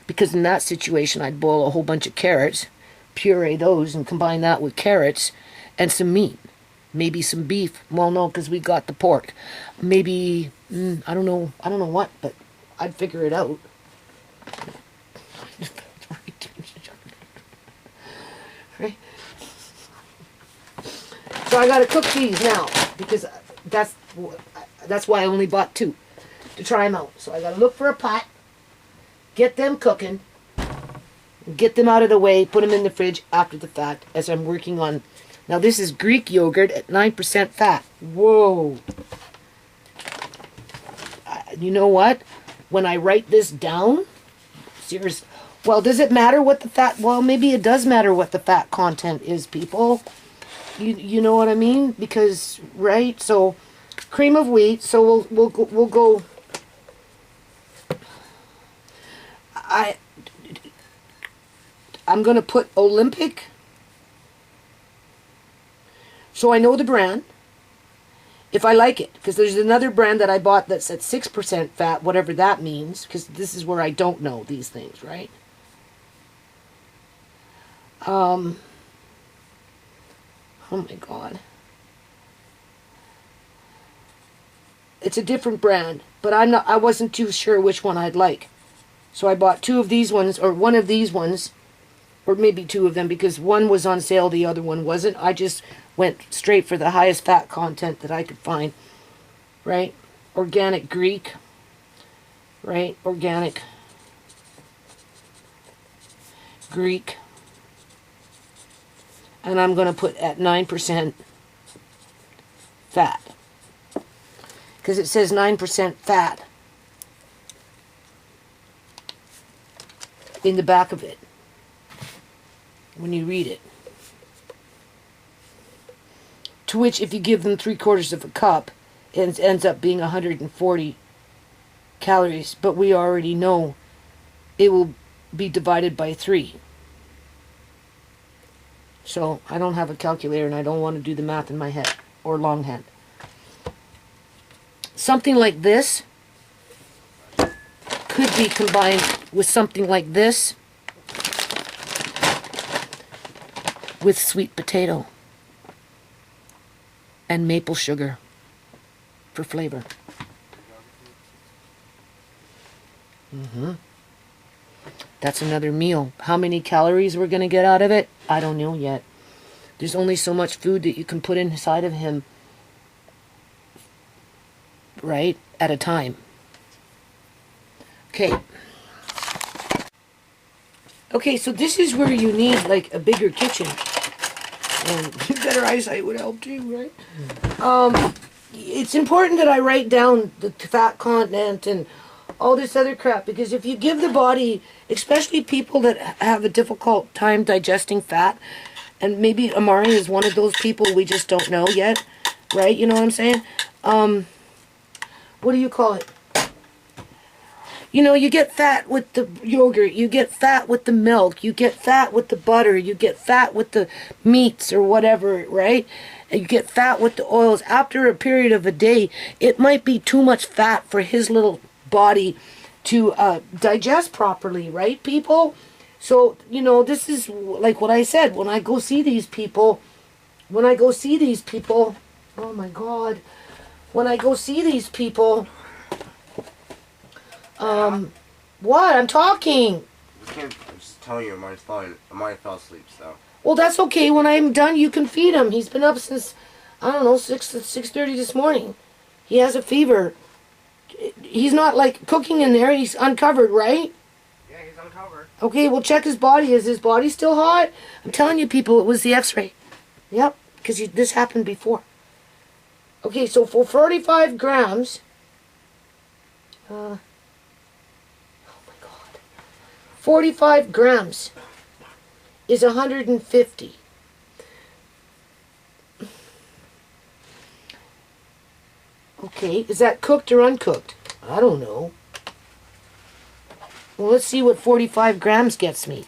because in that situation I'd boil a whole bunch of carrots, puree those, and combine that with carrots and some meat, maybe some beef. Well, no, because we got the pork. Maybe I don't know what, but I'd figure it out. Right? So I gotta cook these now because that's why I only bought 2 to try them out. So I gotta look for a pot, get them cooking, get them out of the way, put them in the fridge after the fact as I'm working on. Now this is Greek yogurt at 9% fat. Whoa. You know what? When I write this down, seriously, well, does it matter what the fat, well, maybe it does matter what the fat content is, people. You know what I mean? Because, right? So, cream of wheat, so we'll go, I'm going to put Olympic, so I know the brand. if I like it. Because there's another brand that I bought that's at 6% fat, whatever that means. Because this is where I don't know these things, right? Oh my God. It's a different brand, but I wasn't too sure which one I'd like. So I bought two of these ones, or one of these ones, or maybe two of them, because one was on sale, the other one wasn't. I just went straight for the highest fat content that I could find, right? Organic Greek, right? Organic Greek. And I'm going to put at 9% fat. Because it says 9% fat in the back of it when you read it. To which, if you give them 3/4 of a cup, it ends up being 140 calories. But we already know it will be divided by 3. So I don't have a calculator and I don't want to do the math in my head or longhand. Something like this could be combined with something like this with sweet potato and maple sugar for flavor. That's another meal. How many calories we're going to get out of it, I don't know yet. There's only so much food that you can put inside of him, right, at a time. Okay. Okay, so this is where you need, like, a bigger kitchen. And better eyesight would help too, right? It's important that I write down the fat content and all this other crap, because if you give the body, especially people that have a difficult time digesting fat, and maybe Amari is one of those people, we just don't know yet, right? You know what I'm saying? What do you call it? You know, you get fat with the yogurt, you get fat with the milk, you get fat with the butter, you get fat with the meats or whatever, right? And you get fat with the oils. After a period of a day, it might be too much fat for his little body to digest properly, right, people? So, you know, this is like what I said. When I go see these people, oh my God, when I go see these people, what? I'm talking. I'm just telling you, Amari fell asleep, so. Well, that's okay. When I'm done, you can feed him. He's been up since, I don't know, 6:30 this morning. He has a fever. He's not, like, cooking in there. He's uncovered, right? Yeah, he's uncovered. Okay, we'll check his body. Is his body still hot? I'm telling you, people, it was the x-ray. Yep, because this happened before. Okay, so for 45 grams... oh, my God. 45 grams is 150. Okay, is that cooked or uncooked? I don't know. Well, let's see what 45 grams gets me.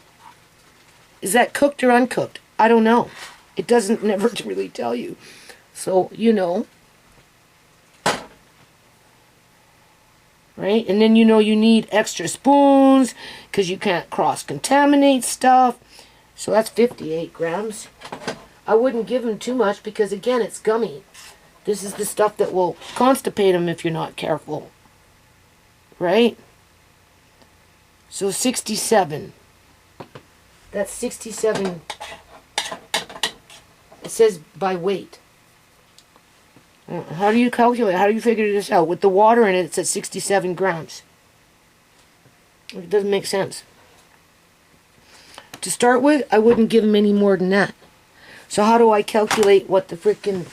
Is that cooked or uncooked? I don't know. It doesn't never really tell you. So, you know. Right? And then you know you need extra spoons because you can't cross-contaminate stuff. So that's 58 grams. I wouldn't give him too much because, again, it's gummy. This is the stuff that will constipate him if you're not careful. Right? So 67. That's 67. It says by weight. How do you calculate? How do you figure this out? With the water in it, it's at 67 grams. It doesn't make sense. To start with, I wouldn't give him any more than that. So how do I calculate what the frickin'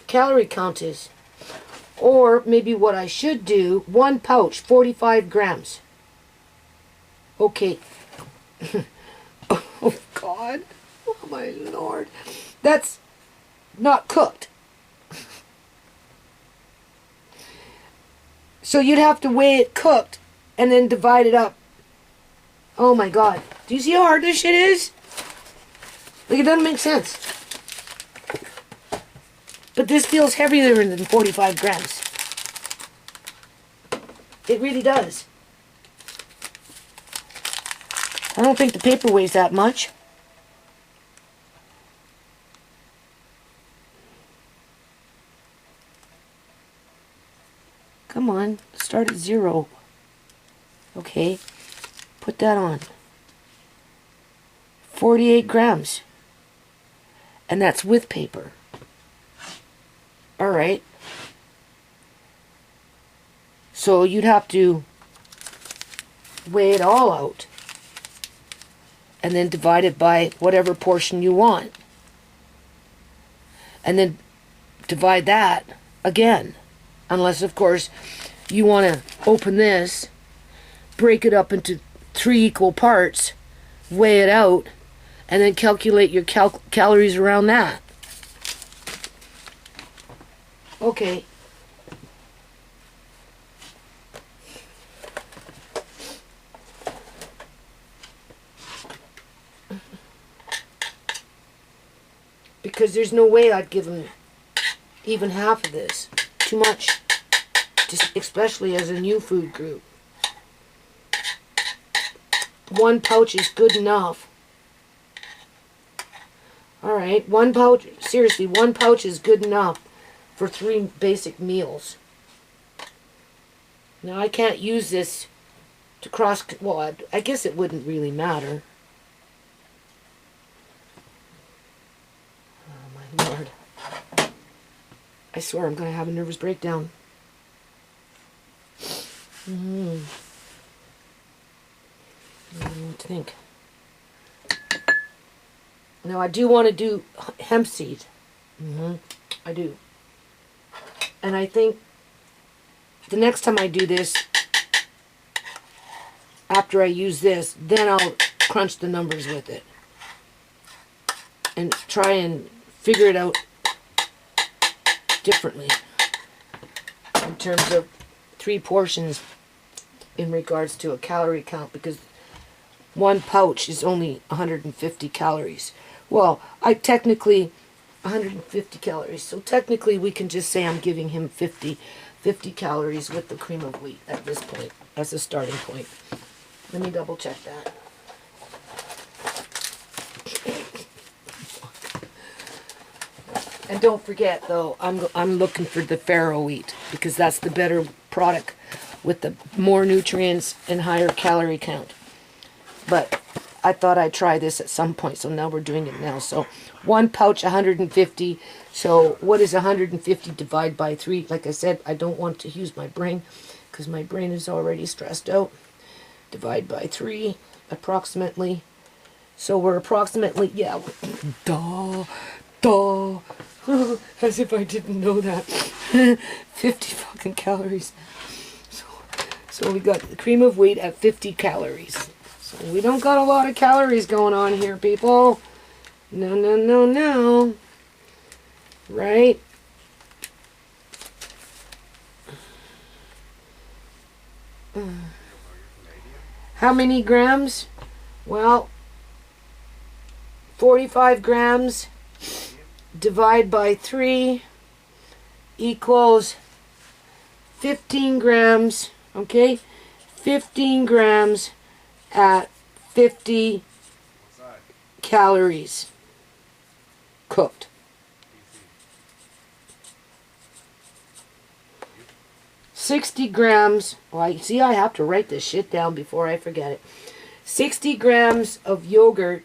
calorie count is? Or maybe what I should do, 1 pouch, 45 grams. Okay. Oh, God. Oh, my Lord. That's not cooked. So you'd have to weigh it cooked and then divide it up. Oh, my God. Do you see how hard this shit is? Like, it doesn't make sense. But this feels heavier than 45 grams. It really does. I don't think the paper weighs that much. Come on, start at 0. Okay, put that on. 48 grams. And that's with paper. Alright. So you'd have to weigh it all out. And then divide it by whatever portion you want. And then divide that again. Unless, of course, you want to open this, break it up into 3 equal parts, weigh it out, and then calculate your calories around that. Okay. Because there's no way I'd give him even half of this. Too much. Just especially as a new food group. 1 pouch is good enough. Alright, 1 pouch, seriously, 1 pouch is good enough for 3 basic meals. Now I can't use this to cross, well, I guess it wouldn't really matter. Oh my Lord. I swear I'm going to have a nervous breakdown. I don't know what to think. Now I do want to do hemp seed. I do. And I think the next time I do this, after I use this, then I'll crunch the numbers with it. And try and figure it out differently. In terms of 3 portions in regards to a calorie count, because 1 pouch is only 150 calories. Well, I technically 150 calories. So technically we can just say I'm giving him 50 calories with the cream of wheat at this point as a starting point. Let me double check that. And don't forget though, I'm looking for the farro wheat because that's the better product with the more nutrients and higher calorie count. But I thought I'd try this at some point, so now we're doing it now. So 1 pouch, 150. So what is 150 divided by 3? Like I said, I don't want to use my brain because my brain is already stressed out. Divide by 3, approximately. So we're approximately, yeah, duh. As if I didn't know that. 50 fucking calories. So we got the cream of wheat at 50 calories. So we don't got a lot of calories going on here, people. No. Right? How many grams? Well, 45 grams divide by 3 equals 15 grams. Okay? 15 grams at 50 calories cooked. $60 grams. Well, I see I have to write this shit down before I forget it. 60 grams of yogurt.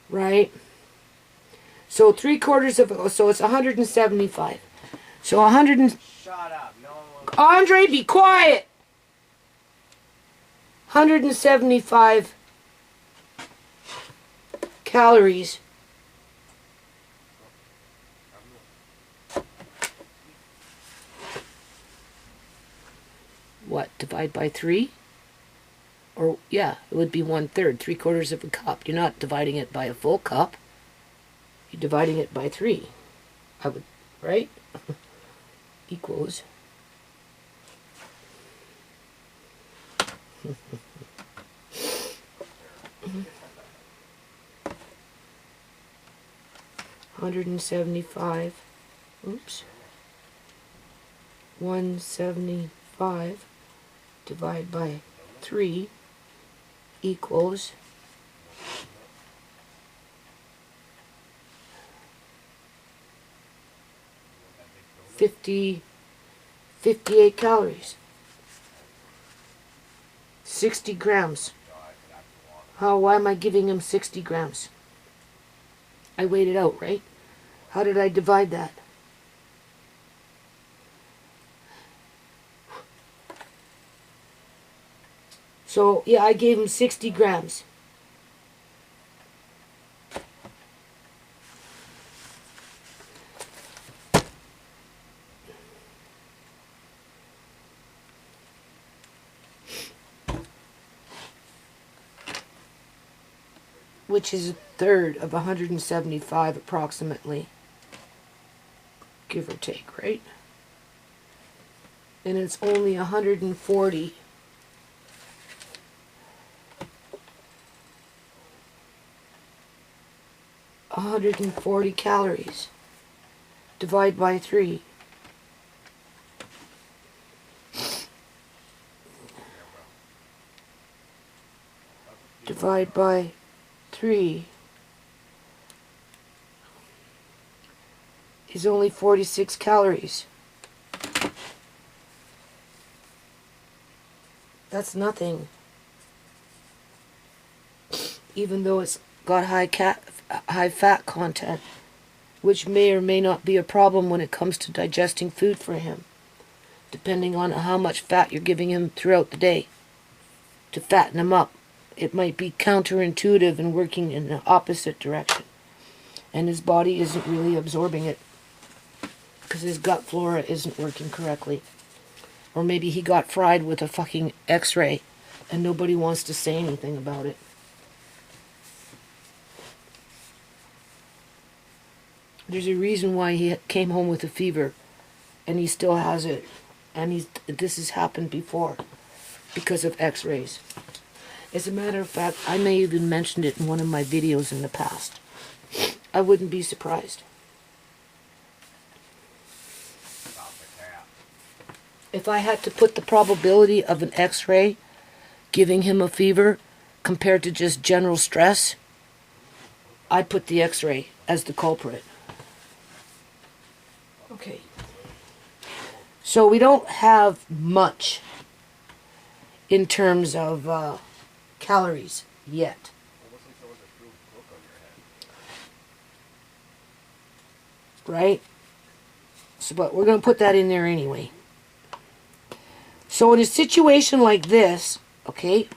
Right? So 3/4 of, so it's 175. So 100 and... Shut up. No. Andre, be quiet! 175 calories. What, divide by 3? Or, yeah, it would be 1/3, 3/4 of a cup. You're not dividing it by a full cup. You're dividing it by 3. I would, right? Equals. 175, oops, 175 divided by 3 equals 58 calories. 60 grams. Why am I giving him 60 grams? I weighed it out, right? How did I divide that? So, yeah, I gave him 60 grams. Which is a third of 175 approximately. Give or take, right? And it's only 140. $140 calories. Divide by 3. Divide by 3 is only 46 calories. That's nothing. Even though it's got high fat content, which may or may not be a problem when it comes to digesting food for him, depending on how much fat you're giving him throughout the day to fatten him up. It might be counterintuitive and working in the opposite direction, and his body isn't really absorbing it because his gut flora isn't working correctly. Or maybe he got fried with a fucking x-ray and nobody wants to say anything about it. There's a reason why he came home with a fever and he still has it, and this has happened before because of x-rays. As a matter of fact, I may even mentioned it in one of my videos in the past. I wouldn't be surprised. If I had to put the probability of an x-ray giving him a fever compared to just general stress, I'd put the x-ray as the culprit. Okay. So we don't have much in terms of calories yet. Right? So, but we're going to put that in there anyway. So in a situation like this, okay,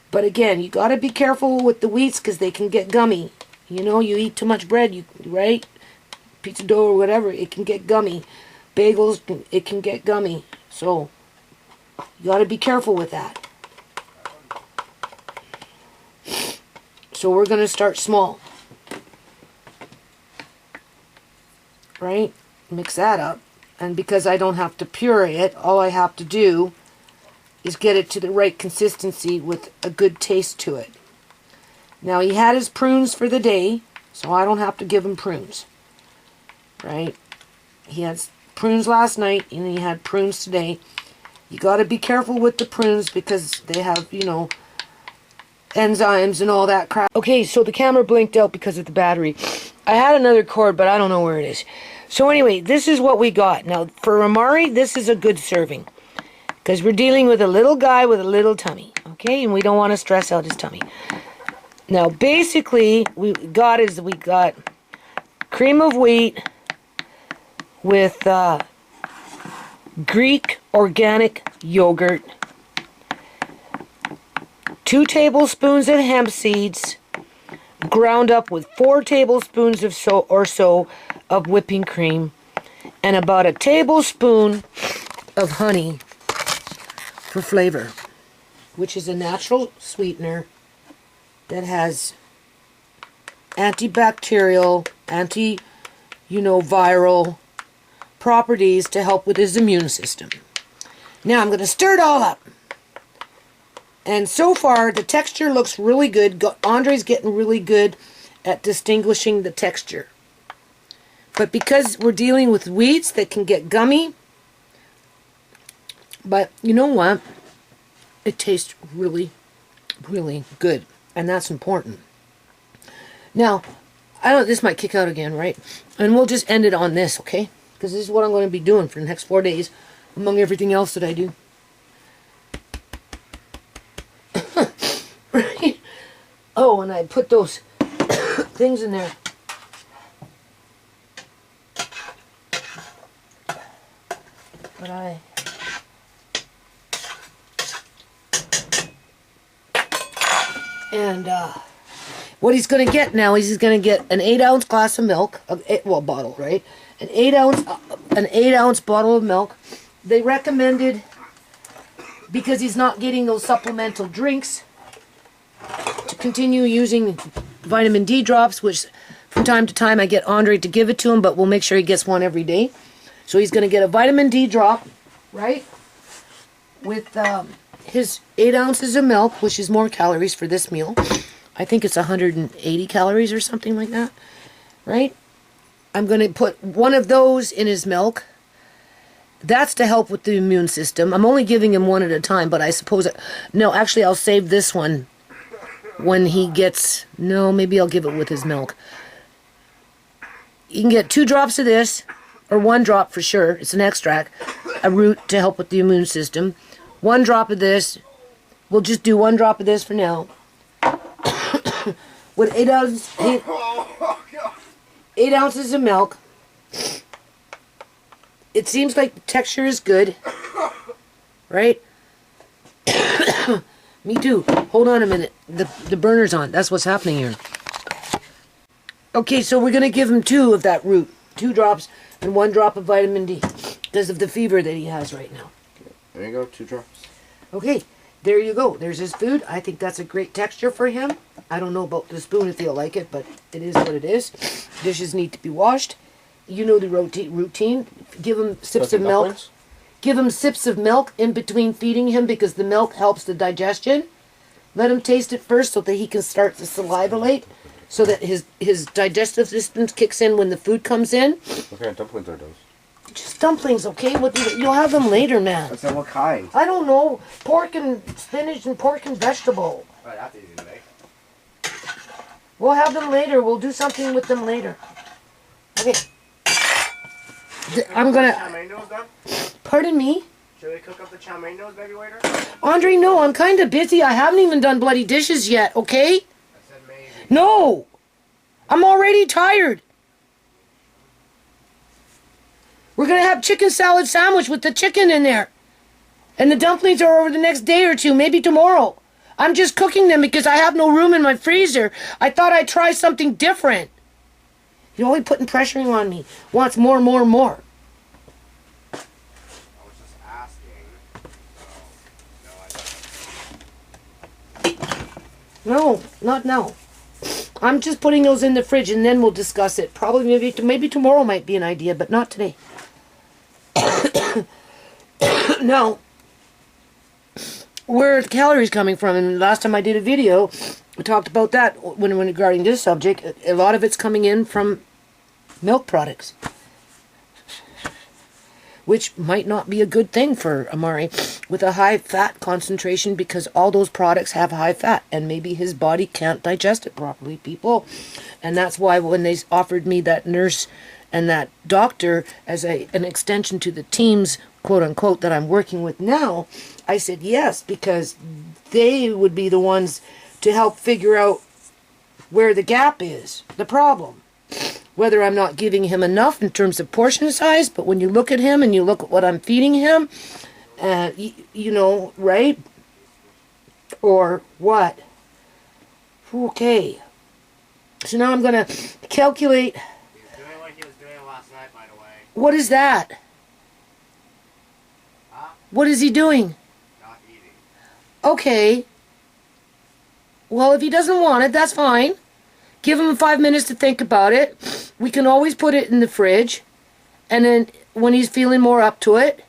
but again, you got to be careful with the wheats because they can get gummy. You know, you eat too much bread, right? Pizza dough or whatever, it can get gummy. Bagels, it can get gummy. So you got to be careful with that. So we're going to start small. Right? Mix that up. And because I don't have to puree it, all I have to do is get it to the right consistency with a good taste to it. Now he had his prunes for the day, so I don't have to give him prunes. Right? He had prunes last night and he had prunes today. You got to be careful with the prunes because they have, you know, enzymes and all that crap. Okay, so the camera blinked out because of the battery. I had another cord, but I don't know where it is. So anyway, this is what we got. Now, for Amari, this is a good serving. Because we're dealing with a little guy with a little tummy. Okay, and we don't want to stress out his tummy. Now, basically, we got cream of wheat with Greek organic yogurt, 2 tablespoons of hemp seeds, ground up with 4 tablespoons of so of whipping cream, and about a tablespoon of honey for flavor, which is a natural sweetener that has antibacterial, viral properties to help with his immune system. Now I'm going to stir it all up. And so far, the texture looks really good. Andre's getting really good at distinguishing the texture. But because we're dealing with wheats that can get gummy, but you know what? It tastes really, really good. And that's important. Now, I don't, this might kick out again, right? And we'll just end it on this, okay? Because this is what I'm going to be doing for the next 4 days, among everything else that I do. Right? Oh, and I put those things in there. But and what he's going to get now is he's going to get an 8-ounce glass of milk, well, bottle, right? An 8-ounce bottle of milk. They recommended, because he's not getting those supplemental drinks, to continue using vitamin D drops, which from time to time I get Andre to give it to him, but we'll make sure he gets one every day. So he's going to get a vitamin D drop, right, with his 8 ounces of milk, which is more calories for this meal. I think it's 180 calories or something like that, right? I'm going to put one of those in his milk. That's to help with the immune system. I'm only giving him one at a time, but I suppose... No, actually, I'll save this one when he gets... No, maybe I'll give it with his milk. You can get 2 drops of this, or 1 drop for sure. It's an extract, a root to help with the immune system. 1 drop of this. We'll just do 1 drop of this for now. With 8 ounces of milk. It seems like the texture is good. Right? Me too. Hold on a minute. The burner's on. That's what's happening here. Okay, so we're going to give him 2 of that root. 2 drops and 1 drop of vitamin D. Because of the fever that he has right now. There you go, 2 drops. Okay, there you go. There's his food. I think that's a great texture for him. I don't know about the spoon if he'll like it, but it is what it is. Dishes need to be washed. You know the routine. Give him sips of milk. Give him sips of milk in between feeding him because the milk helps the digestion. Let him taste it first so that he can start to salivate, so that his digestive system kicks in when the food comes in. What kind of dumplings are those? Just dumplings, okay? You'll have them later, man. I said, what kind? I don't know. Pork and spinach and pork and vegetable. Right, that's easy to make. We'll have them later. We'll do something with them later. Okay. I'm gonna... Chow mein nose done? Pardon me? Should we cook up the chow mein nose maybe later? Andre, no, I'm kind of busy. I haven't even done bloody dishes yet, okay? I said maybe. No! I'm already tired. We're going to have chicken salad sandwich with the chicken in there. And the dumplings are over the next day or 2, maybe tomorrow. I'm just cooking them because I have no room in my freezer. I thought I'd try something different. You're always putting pressure on me. Wants more, more, more. I was just asking. No, not now. I'm just putting those in the fridge and then we'll discuss it. Probably maybe tomorrow might be an idea, but not today. Now, where are the calories coming from? And last time I did a video, we talked about that when regarding this subject. A lot of it's coming in from milk products, which might not be a good thing for Amari with a high fat concentration, because all those products have high fat and maybe his body can't digest it properly, people. And that's why when they offered me that nurse and that doctor as an extension to the teams, quote unquote, that I'm working with now, I said yes, because they would be the ones to help figure out where the gap is, the problem. Whether I'm not giving him enough in terms of portion size, but when you look at him and you look at what I'm feeding him, you know, right? Or what? Okay. So now I'm going to calculate. He's doing what he was doing last night, by the way. What is that? Huh? What is he doing? Not eating. Okay. Well, if he doesn't want it, that's fine. Give him 5 minutes to think about it. We can always put it in the fridge. And then when he's feeling more up to it,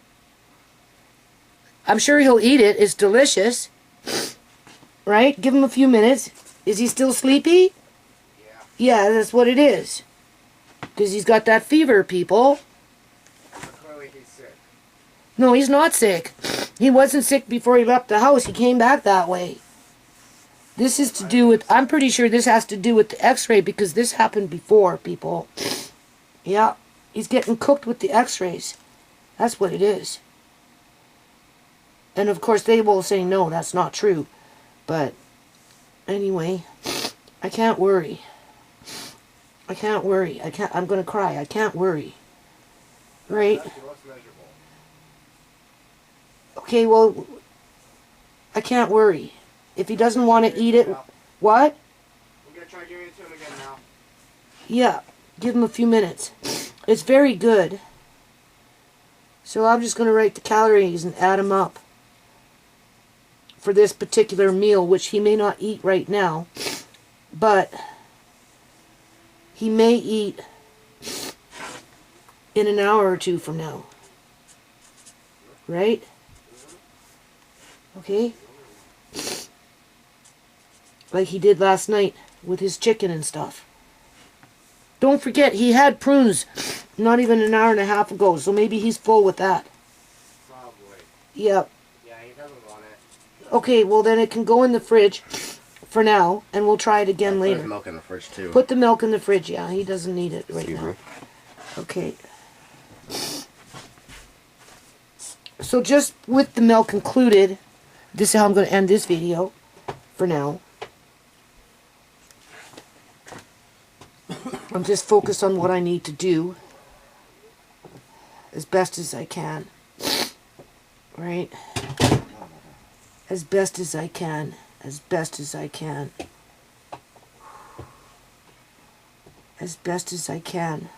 I'm sure he'll eat it. It's delicious. Right? Give him a few minutes. Is he still sleepy? Yeah. Yeah, that's what it is. Because he's got that fever, people. Clearly he's sick. No, he's not sick. He wasn't sick before he left the house. He came back that way. This is to do with, I'm pretty sure this has to do with the x-ray because this happened before, people. Yeah, he's getting cooked with the x-rays. That's what it is. And of course they will say, no, that's not true. But anyway, I can't worry. I can't worry. I'm going to cry. I can't worry. Right? What's measurable? Okay, well, I can't worry. If he doesn't want to eat it, what? We're going to try giving it to him again now. Yeah, give him a few minutes. It's very good. So I'm just going to write the calories and add them up for this particular meal, which he may not eat right now, but he may eat in an hour or two from now. Right? Okay? Like he did last night with his chicken and stuff. Don't forget, he had prunes not even an hour and a half ago, so maybe he's full with that. Probably. Yep. Yeah, he doesn't want it. Okay, well then it can go in the fridge for now, and we'll try it again There's later. milk in the fridge too. Put the milk in the fridge, yeah, he doesn't need it right now. Okay. So just with the milk included, this is how I'm going to end this video for now. I'm just focused on what I need to do as best as I can. Right? As best as I can. As best as I can. As best as I can.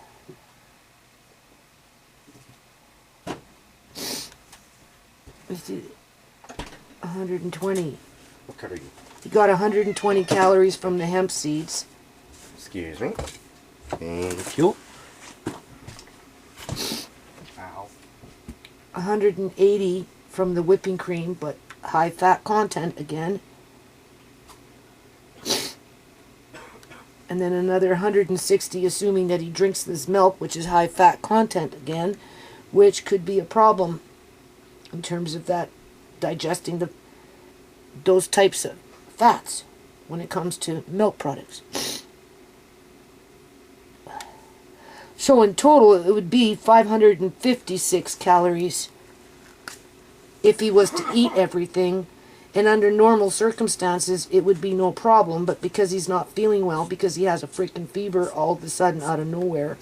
Let's do 120. Cover you. You got 120 calories from the hemp seeds. Excuse me. Thank you. Ow. 180 from the whipping cream, but high fat content again. And then another 160 assuming that he drinks this milk, which is high fat content again, which could be a problem in terms of that digesting those types of fats when it comes to milk products. So in total, it would be 556 calories if he was to eat everything. And under normal circumstances, it would be no problem. But because he's not feeling well, because he has a freaking fever all of a sudden out of nowhere,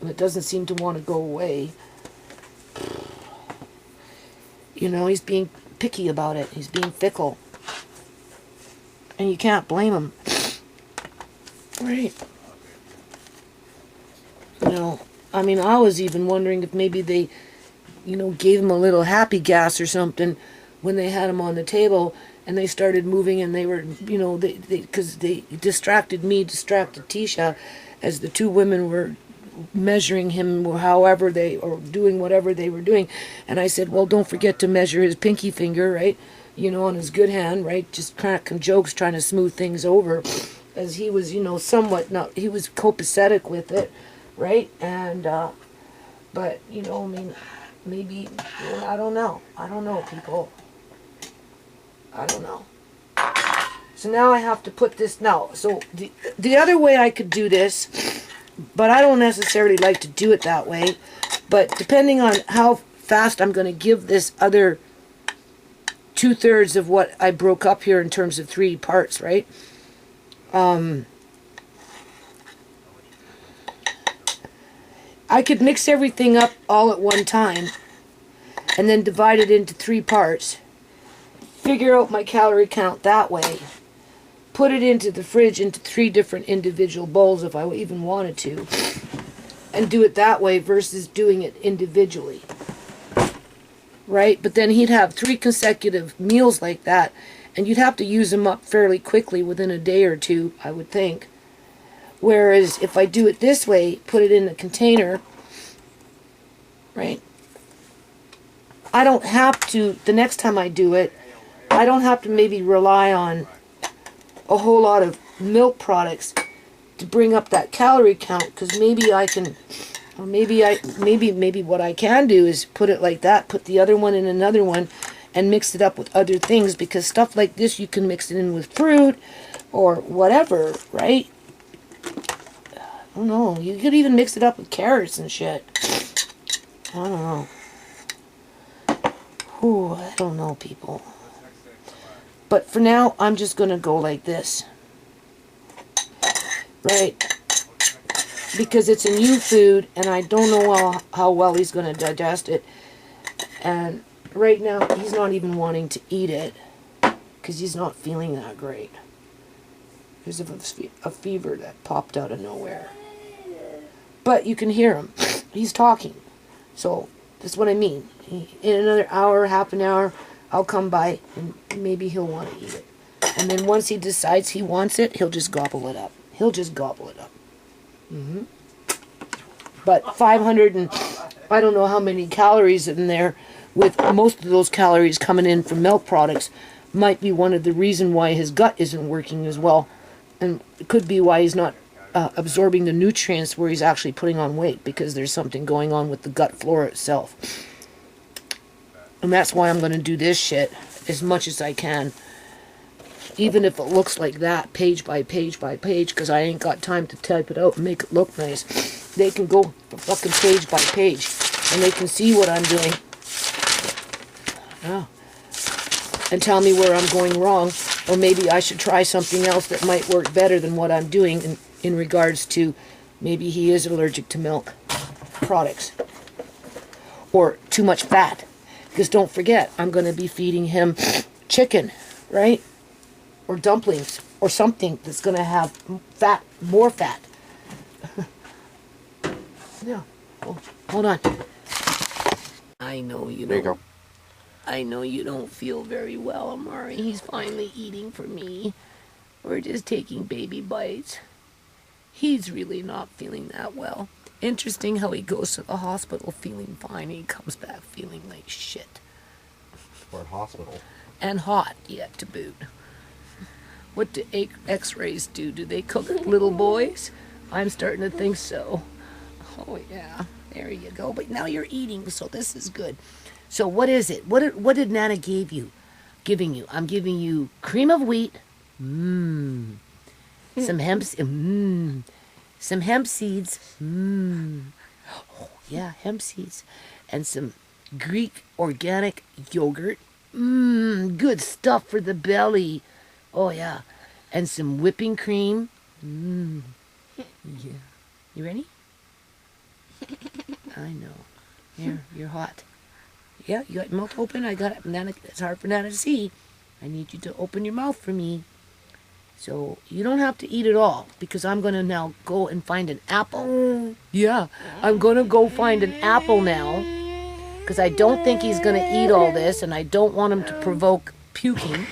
and it doesn't seem to want to go away, you know, he's being picky about it. He's being fickle. And you can't blame him. Right. You know, I mean, I was even wondering if maybe they, you know, gave him a little happy gas or something when they had him on the table and they started moving and they were, you know, because they distracted me, distracted Tisha, as the two women were measuring him however or doing whatever they were doing. And I said, well, don't forget to measure his pinky finger, right? You know, on his good hand, right? Just cracking jokes, trying to smooth things over, as he was, you know, somewhat, not, he was copacetic with it. Right? And, but, you know, I mean, maybe, well, I don't know. I don't know, people. I don't know. So now I have to put this, now, so the other way I could do this, but I don't necessarily like to do it that way, but depending on how fast I'm going to give this other 2/3 of what I broke up here in terms of 3 parts, right? I could mix everything up all at one time and then divide it into 3 parts. Figure out my calorie count that way. Put it into the fridge into 3 different individual bowls if I even wanted to. And do it that way versus doing it individually. Right? But then he'd have 3 consecutive meals like that. And you'd have to use them up fairly quickly within a day or 2, I would think. Whereas if I do it this way, put it in a container, right? I don't have to, the next time I do it, I don't have to maybe rely on a whole lot of milk products to bring up that calorie count, because maybe I can, or maybe what I can do is put it like that, put the other one in another one, and mix it up with other things, because stuff like this you can mix it in with fruit or whatever, right? I don't know. You could even mix it up with carrots and shit. I don't know. Ooh, I don't know, people. But for now, I'm just going to go like this. Right? Because it's a new food, and I don't know how well he's going to digest it. And right now, he's not even wanting to eat it, because he's not feeling that great. There's a fever that popped out of nowhere. But you can hear him. He's talking. So, that's what I mean. In another hour, half an hour, I'll come by, and maybe he'll want to eat it. And then once he decides he wants it, he'll just gobble it up. He'll just gobble it up. But 500 and I don't know how many calories in there, with most of those calories coming in from milk products, might be one of the reason why his gut isn't working as well. And it could be why he's not absorbing the nutrients, where he's actually putting on weight, because there's something going on with the gut flora itself. And that's why I'm going to do this shit as much as I can. Even if it looks like that, page by page by page, because I ain't got time to type it out and make it look nice. They can go fucking page by page, and they can see what I'm doing. Yeah. And tell me where I'm going wrong, or maybe I should try something else that might work better than what I'm doing in regards to maybe he is allergic to milk products or too much fat. Because don't forget, I'm going to be feeding him chicken, right? Or dumplings or something that's going to have fat, more fat. Yeah. Oh, hold on. I know you There you don't. go. I know you don't feel very well, Amari. He's finally eating for me. We're just taking baby bites. He's really not feeling that well. Interesting how he goes to the hospital feeling fine. He comes back feeling like shit. For a hospital. And hot, yet to boot. What do x-rays do? Do they cook little boys? I'm starting to think so. Oh, yeah. There you go. But now you're eating, so this is good. So what is it? What did Nana giving you? I'm giving you cream of wheat. Some hemp. Some hemp seeds. Oh, yeah, hemp seeds. And some Greek organic yogurt. Good stuff for the belly. Oh, yeah. And some whipping cream. Yeah. You ready? I know. You're hot. Yeah, you got your mouth open. I got it. Nana, it's hard for Nana to see. I need you to open your mouth for me. So you don't have to eat it all, because I'm going to now go and find an apple. Yeah, I'm going to go find an apple now, because I don't think he's going to eat all this, and I don't want him to provoke puking.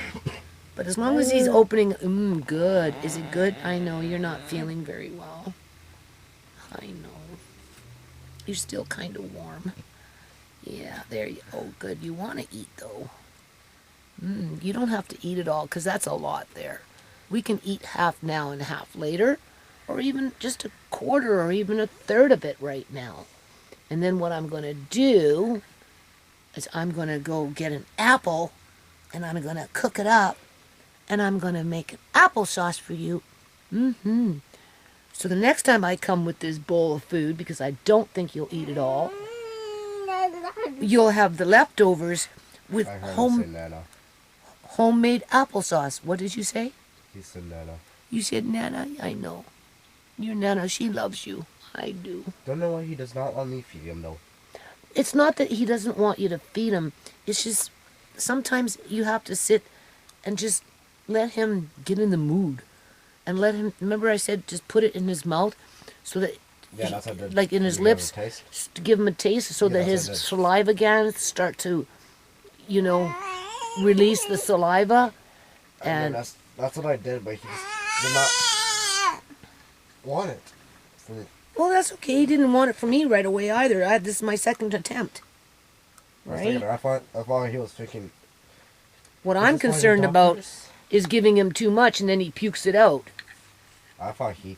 But as long as he's opening, good. Is it good? I know you're not feeling very well. I know. You're still kind of warm. Yeah, there you go. Oh, good. You want to eat, though. You don't have to eat it all, because that's a lot there. We can eat half now and half later, or even just a quarter or even a third of it right now. And then what I'm going to do is I'm going to go get an apple, and I'm going to cook it up, and I'm going to make applesauce for you. So the next time I come with this bowl of food, because I don't think you'll eat it all, you'll have the leftovers with I heard him say Nana. homemade applesauce. What did you say? He said Nana. You said Nana? I know. Your Nana, she loves you. I do. Don't know why he does not let me feed him, though. It's not that he doesn't want you to feed him. It's just sometimes you have to sit and just let him get in the mood. And let him, remember I said just put it in his mouth so that, Yeah, that's what I did. like in his You give him a lips, taste? to give him a taste so Yeah, that that's his what I did. saliva glands start to, release the saliva. And that's what I did, but he just did not want it. well, that's okay. He didn't want it from me right away either. This is my second attempt. Right? I thought he was thinking. What Is I'm this why the concerned about doctors- is giving him too much and then he pukes it out. I thought he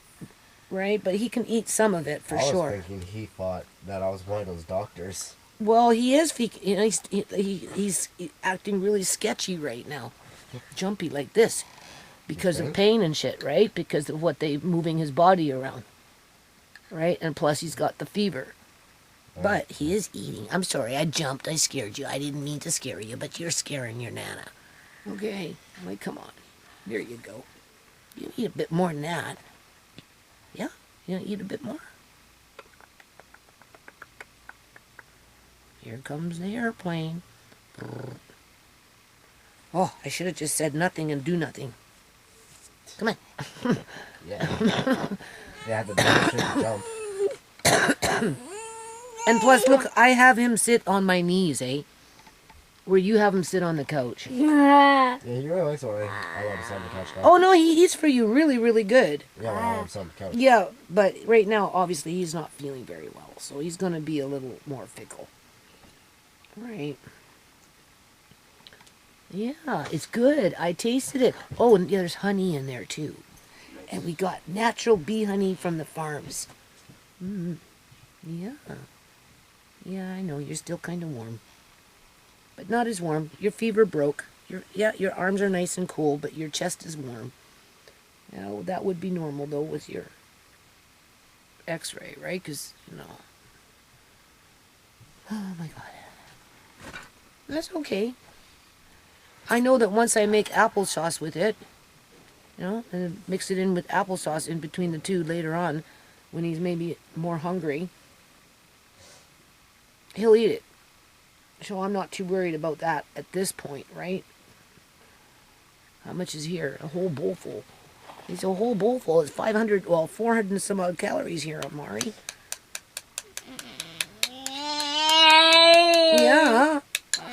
right? But he can eat some of it for I was sure. thinking he thought that I was one of those doctors. Well, he is. You know, he's acting really sketchy right now, jumpy like this, because of think? pain and shit, right? Because of what they moving his body around, right? And plus he's got the fever. But he is eating. I'm sorry, I jumped. I scared you. I didn't mean to scare you, but you're scaring your nana. Okay, like come on. There you go. You eat a bit more than that. Yeah, you eat a bit more. Here comes the airplane. Oh, I should have just said nothing and do nothing. Come on. Yeah. They had to demonstrate the jump. And plus, look, I have him sit on my knees, eh? Where you have him sit on the couch. Yeah, he really likes it when I let him sit on the couch now. Oh, no, he's for you really, really good. Yeah, when I let him sit on the couch. Yeah, but right now, obviously, he's not feeling very well. So he's going to be a little more fickle. Right. Yeah, it's good. I tasted it. Oh, and there's honey in there, too. And we got natural bee honey from the farms. Yeah. Yeah, I know. You're still kind of warm. But not as warm. Your fever broke. Your arms are nice and cool, but your chest is warm. Now, that would be normal, though, with your x-ray, right? Because, you know. Oh, my God. That's okay. I know that once I make applesauce with it, you know, and mix it in with applesauce in between the two later on, when he's maybe more hungry, he'll eat it. So I'm not too worried about that at this point, right? How much is here? A whole bowl full. It's a whole bowl full. It's 400 and some odd calories here, Amari. Yeah.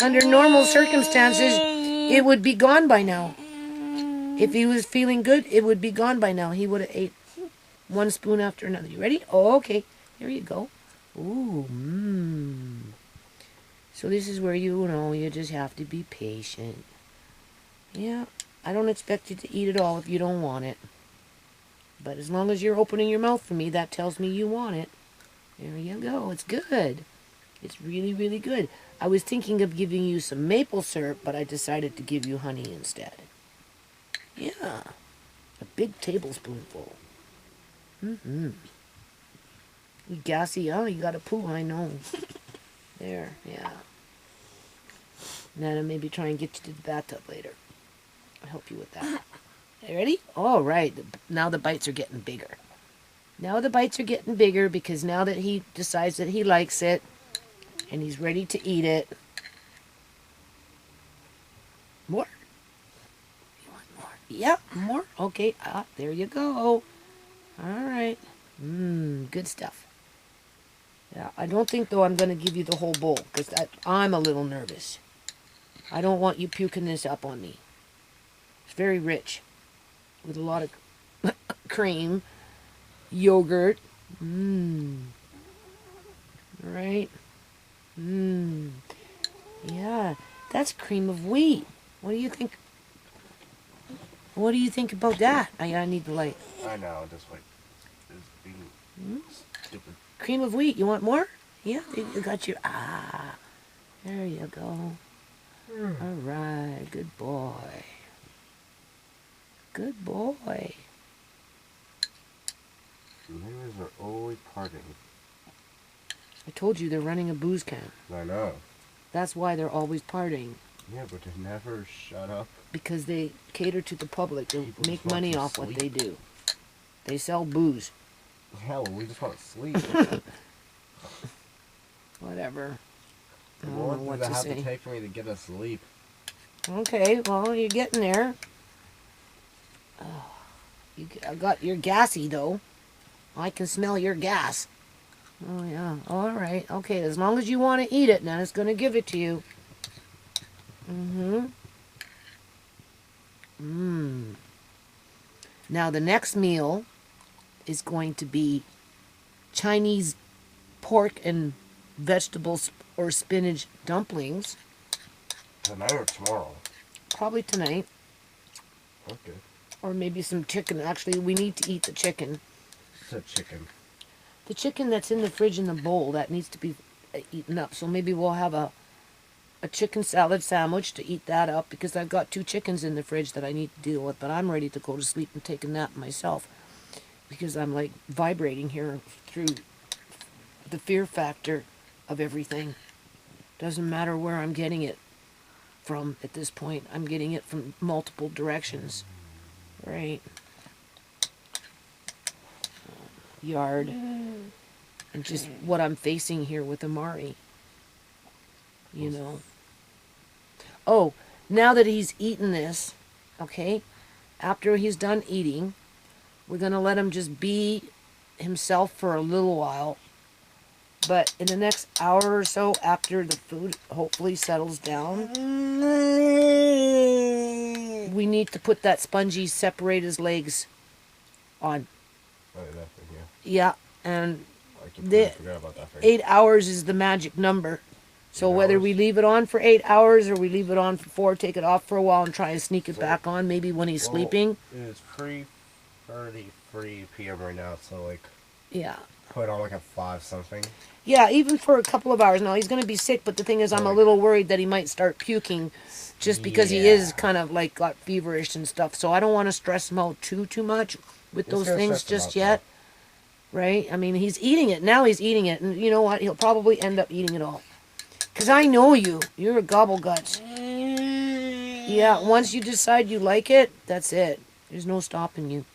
Under normal circumstances, it would be gone by now. If he was feeling good, it would be gone by now. He would have ate one spoon after another. You ready? Oh, okay. Here you go. Ooh, So this is where you just have to be patient. Yeah, I don't expect you to eat it all if you don't want it. But as long as you're opening your mouth for me, that tells me you want it. There you go. It's good. It's really, really good. I was thinking of giving you some maple syrup, but I decided to give you honey instead. Yeah, a big tablespoonful. You gassy, huh? You got a poo, I know. There, yeah. Nana, maybe try and get you to the bathtub later. I'll help you with that. You ready? All right. Now the bites are getting bigger. Now the bites are getting bigger because now that he decides that he likes it and he's ready to eat it. More? You want more? Yeah, more? Okay. There you go. All right. Good stuff. Yeah, I don't think, though, I'm going to give you the whole bowl because I'm a little nervous. I don't want you puking this up on me. It's very rich with a lot of cream, yogurt. Right? Yeah, that's cream of wheat. What do you think? What do you think about that? I need the light. I know, just like, it's being stupid. Cream of wheat. You want more? Yeah, you got your... There you go. All right, good boy. Good boy. Neighbors are always partying. I told you they're running a booze camp. I know. That's why they're always partying. Yeah, but they never shut up. Because they cater to the public. They People make just want money to off what sleep. they do. They sell booze. Hell, we just want to sleep. Whatever. I don't know What what does it to have say. to take for me to get to sleep? Okay, well, you're getting there. You're gassy, though. I can smell your gas. Oh, yeah. All right. Okay, as long as you want to eat it, then it's going to give it to you. Now, the next meal is going to be Chinese pork and vegetables or spinach dumplings. Tonight or tomorrow? Probably tonight. Okay. Or maybe some chicken. Actually, we need to eat the chicken. said chicken. The chicken that's in the fridge in the bowl, that needs to be eaten up. So maybe we'll have a chicken salad sandwich to eat that up, because I've got 2 chickens in the fridge that I need to deal with, but I'm ready to go to sleep and take a nap myself, because I'm like vibrating here through the fear factor of everything. Doesn't matter where I'm getting it from at this point. I'm getting it from multiple directions, right? Yard, and just what I'm facing here with Amari, you know. Oh, now that he's eaten this, okay, after he's done eating, we're going to let him just be himself for a little while. But in the next hour or so, after the food hopefully settles down, we need to put that spongy separate his legs on. Oh, yeah, that thing, yeah. Yeah, and I completely forgot about that thing. 8 hours is the magic number. So 8 whether hours? we leave it on for 8 hours or we leave it on for 4, take it off for a while and try and sneak it back on, maybe when he's sleeping. It's 3:33 p.m. right now, so like Yeah. put on like a 5 something. Yeah, even for a couple of hours. Now, he's going to be sick, but the thing is, I'm a little worried that he might start puking just because he is kind of like got feverish and stuff. So I don't want to stress him out too much with It's those gonna things stress him just out, yet. Right? I mean, he's eating it. Now he's eating it. And you know what? He'll probably end up eating it all. Because I know you. You're a gobbleguts. Yeah, once you decide you like it, that's it. There's no stopping you.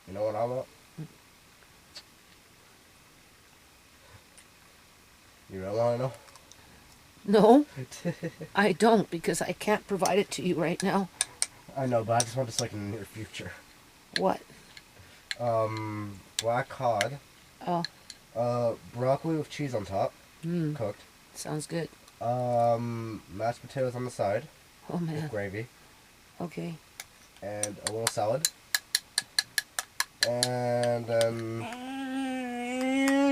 You know what I want? You really want to know? No, I don't, because I can't provide it to you right now. I know, but I just want this like in the near future. What? Black cod. Oh. Broccoli with cheese on top, cooked. Sounds good. Mashed potatoes on the side Oh, man. with gravy, Okay. and a little salad, and then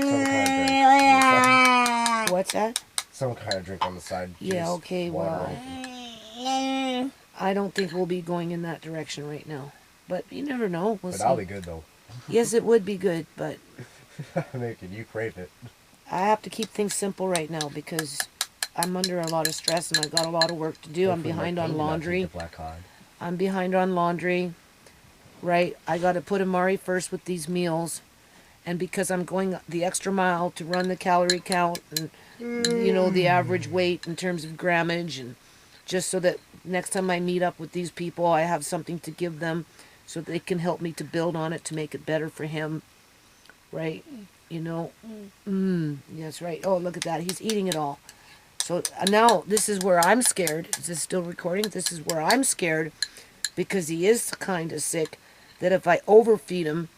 some kind of drink on the side. What's that? Some kind of drink on the side. Yeah, Juice, okay, water, well, anything. I don't think we'll be going in that direction right now. But you never know. We'll But see. that'll be good though. Yes, it would be good, but Making you crave it. I have to keep things simple right now because I'm under a lot of stress and I've got a lot of work to do. I'm Hopefully behind my on king will not laundry. eat the black cod. I'm behind on laundry, right? I got to put Amari first with these meals. And because I'm going the extra mile to run the calorie count and, you know, the average weight in terms of grammage, and just so that next time I meet up with these people, I have something to give them so they can help me to build on it to make it better for him, right? You know? That's right. Oh, look at that. He's eating it all. So now this is where I'm scared. Is this still recording? This is where I'm scared because he is kind of sick, that if I overfeed him,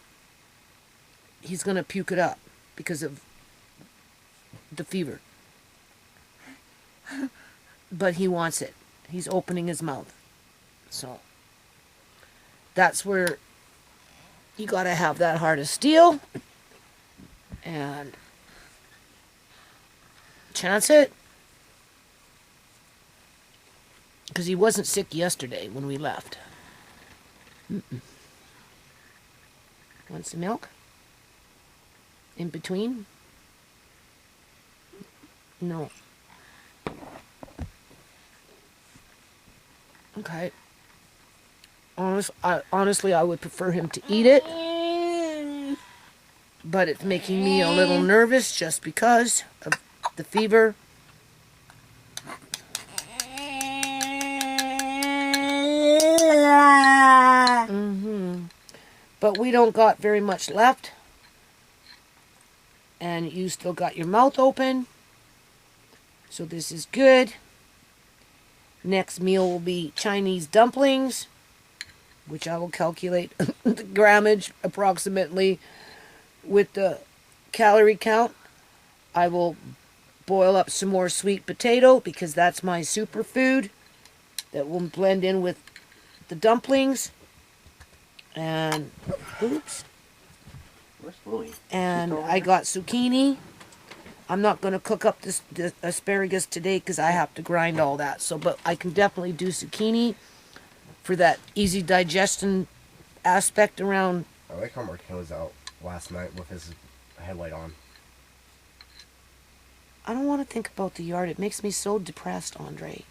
he's going to puke it up because of the fever. But he wants it. He's opening his mouth. So that's where you got to have that heart of steel and chance it. Because he wasn't sick yesterday when we left. Want some milk? In between? No. Okay. Honestly, I would prefer him to eat it. But it's making me a little nervous just because of the fever. But we don't got very much left. And you still got your mouth open. So this is good. Next meal will be Chinese dumplings, which I will calculate the grammage approximately with the calorie count. I will boil up some more sweet potato because that's my superfood that will blend in with the dumplings. And, oops. Where's Louie? And I got zucchini. I'm not going to cook up this asparagus today because I have to grind all that. So, but I can definitely do zucchini for that easy digestion aspect around I like how Martin was out last night with his headlight on. I don't want to think about the yard. It makes me so depressed, Andre.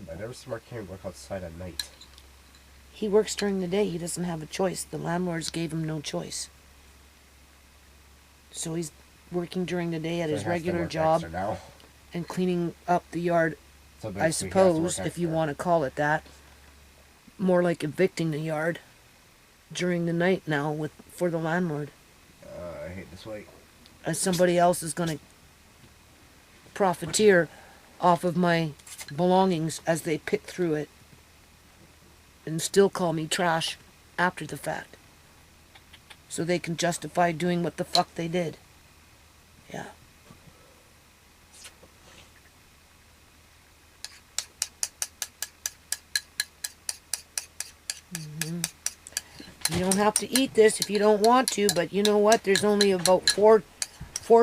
I never see Martin work outside at night. He works during the day. He doesn't have a choice. The landlords gave him no choice. So he's working during the day at So his he has to regular work job extra now. and cleaning up the yard, So I basically he has to suppose, work if you extra. want to call it that. More like evicting the yard during the night now for the landlord. I hate this way. As somebody else is going to profiteer off of my belongings as they pick through it and still call me trash after the fact. So they can justify doing what the fuck they did. Yeah. You don't have to eat this if you don't want to, but you know what? There's only about four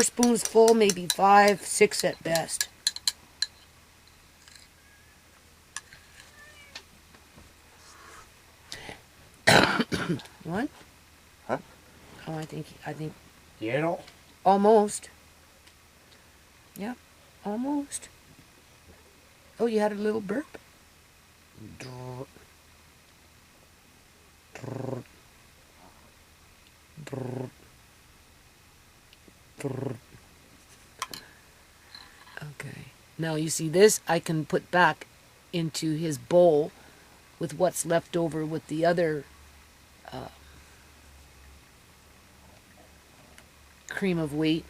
spoons full, maybe 5, 6 at best. What? Huh? Oh, I think You ate all? almost. Yeah, almost. Oh, you had a little burp? Okay. Now you see this, I can put back into his bowl with what's left over with the other cream of wheat,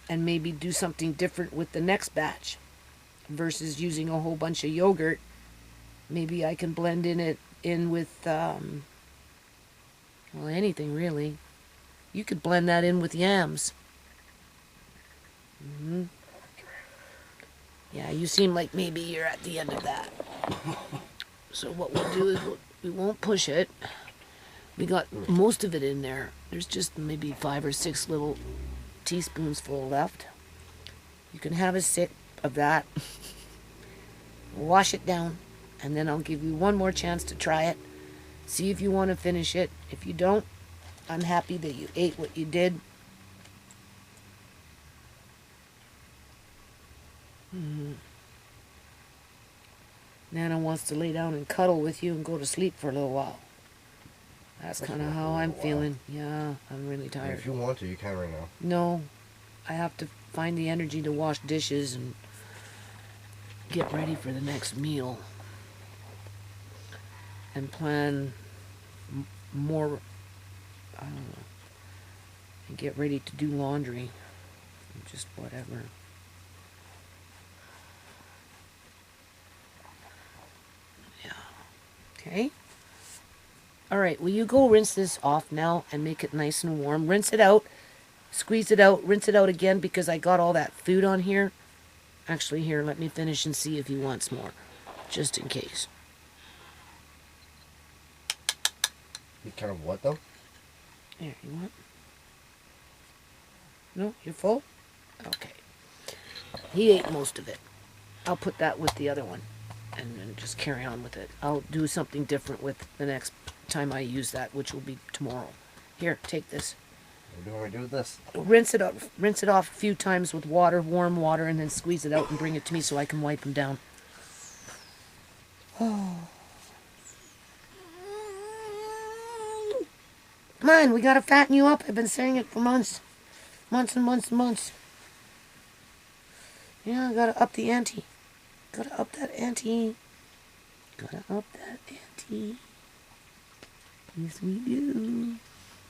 and maybe do something different with the next batch versus using a whole bunch of yogurt. Maybe I can blend in with well, anything really. You could blend that in with yams. Yeah, you seem like maybe you're at the end of that. So what we'll do is we won't push it. We got most of it in there. There's just maybe 5 or 6 little teaspoons full left. You can have a sip of that. Wash it down, and then I'll give you one more chance to try it. See if you want to finish it. If you don't, I'm happy that you ate what you did. Nana wants to lay down and cuddle with you and go to sleep for a little while. That's kind of how I'm feeling. Yeah, I'm really tired. If you want to, you can right now. No, I have to find the energy to wash dishes and get ready for the next meal. And plan more, I don't know, and get ready to do laundry. Just whatever. Yeah. Okay. All right, will you go rinse this off now and make it nice and warm? Rinse it out, squeeze it out, rinse it out again because I got all that food on here. Actually, here, let me finish and see if he wants more, just in case. You kind of what, though? Here, you want? No, you're full? Okay. He ate most of it. I'll put that with the other one and then just carry on with it. I'll do something different with the next time I use that, which will be tomorrow. Here, take this. What do you want me to do with this? Rinse it off a few times with water, warm water, and then squeeze it out and bring it to me so I can wipe them down. Oh. Come on, we gotta fatten you up. I've been saying it for months. Months and months and months. Yeah, gotta up the ante. Gotta up that ante. Gotta up that ante. Yes, we do.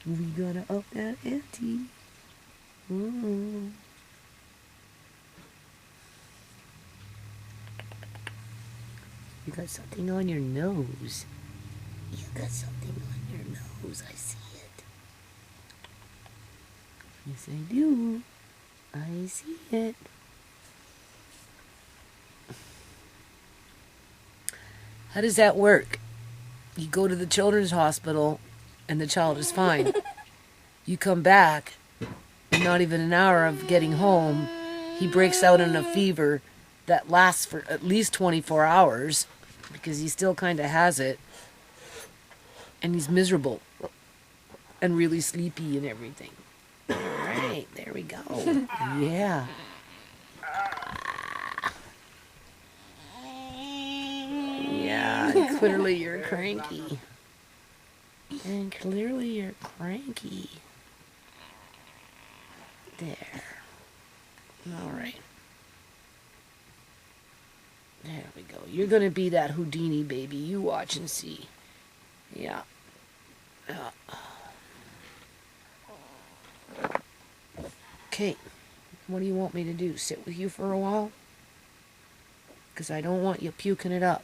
We gotta up that ante. Ooh. You got something on your nose. You got something on your nose. I see it. Yes, I do. I see it. How does that work? You go to the children's hospital and the child is fine. You come back, and not even an hour of getting home, he breaks out in a fever that lasts for at least 24 hours. because he still kind of has it. And he's miserable. And really sleepy and everything. All right, there we go. Yeah. Yeah, and clearly you're cranky. And clearly you're cranky. There. All right. There we go. You're going to be that Houdini baby. You watch and see. Yeah. Okay. What do you want me to do? Sit with you for a while? Because I don't want you puking it up.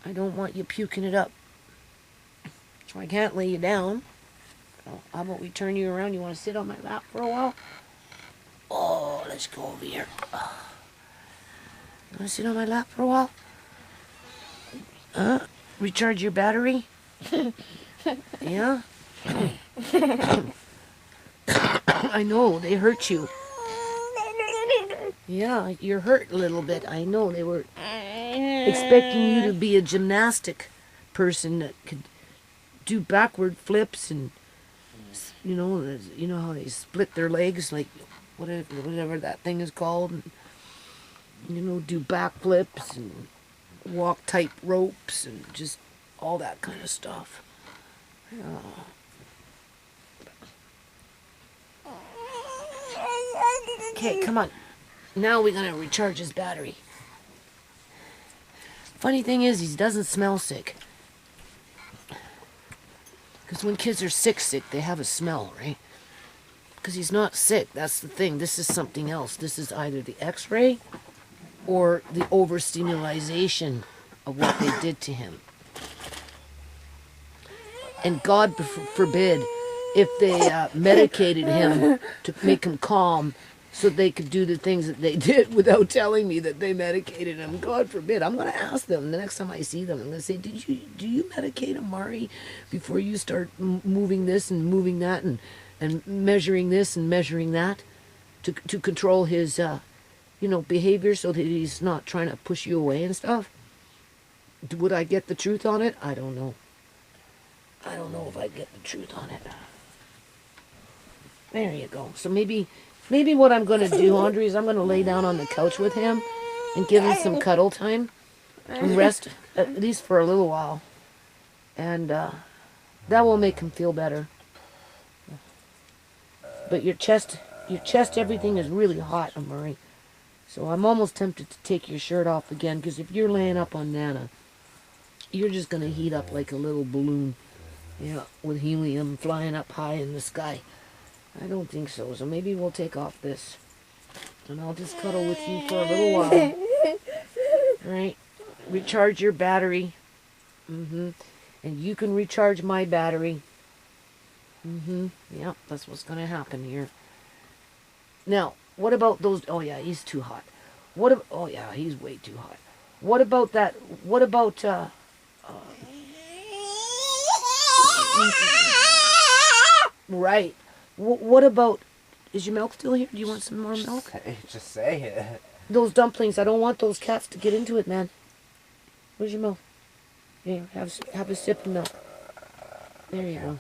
I don't want you puking it up. So I can't lay you down. So how about we turn you around? You want to sit on my lap for a while? Oh, let's go over here. You want to sit on my lap for a while? Recharge your battery? Yeah? I know, they hurt you. Yeah, you're hurt a little bit. I know, they were expecting you to be a gymnastic person that could do backward flips and, you know how they split their legs, like whatever that thing is called, and, do backflips and walk tight ropes and just all that kind of stuff. Okay, come on. Now we're going to recharge his battery. Funny thing is, he doesn't smell sick. Because when kids are sick, they have a smell, right? Because he's not sick. That's the thing. This is something else. This is either the x-ray or the overstimulation of what they did to him. And God forbid if they medicated him to make him calm so they could do the things that they did without telling me that they medicated him. God forbid. I'm going to ask them the next time I see them. I'm going to say, do you medicate him, Mari, before you start moving this and moving that and measuring this and measuring that to control his behavior so that he's not trying to push you away and stuff? Would I get the truth on it? I don't know. I don't know if I get the truth on it. There you go. So maybe what I'm going to do, Andre, is I'm going to lay down on the couch with him and give him some cuddle time and rest, at least for a little while. And that will make him feel better. But your chest, everything is really hot, Murray. So I'm almost tempted to take your shirt off again, because if you're laying up on Nana, you're just going to heat up like a little balloon. Yeah, with helium flying up high in the sky. I don't think so. So maybe we'll take off this. And I'll just cuddle with you for a little while. Alright? Recharge your battery. And you can recharge my battery. Yep, that's what's going to happen here. Now, what about those... Oh, yeah, he's too hot. Oh, yeah, he's way too hot. What about that... What about... Right. What about... Is your milk still here? Do you want some more milk? Just say it. Those dumplings, I don't want those cats to get into it, man. Where's your milk? Here, have a sip of milk. There you go.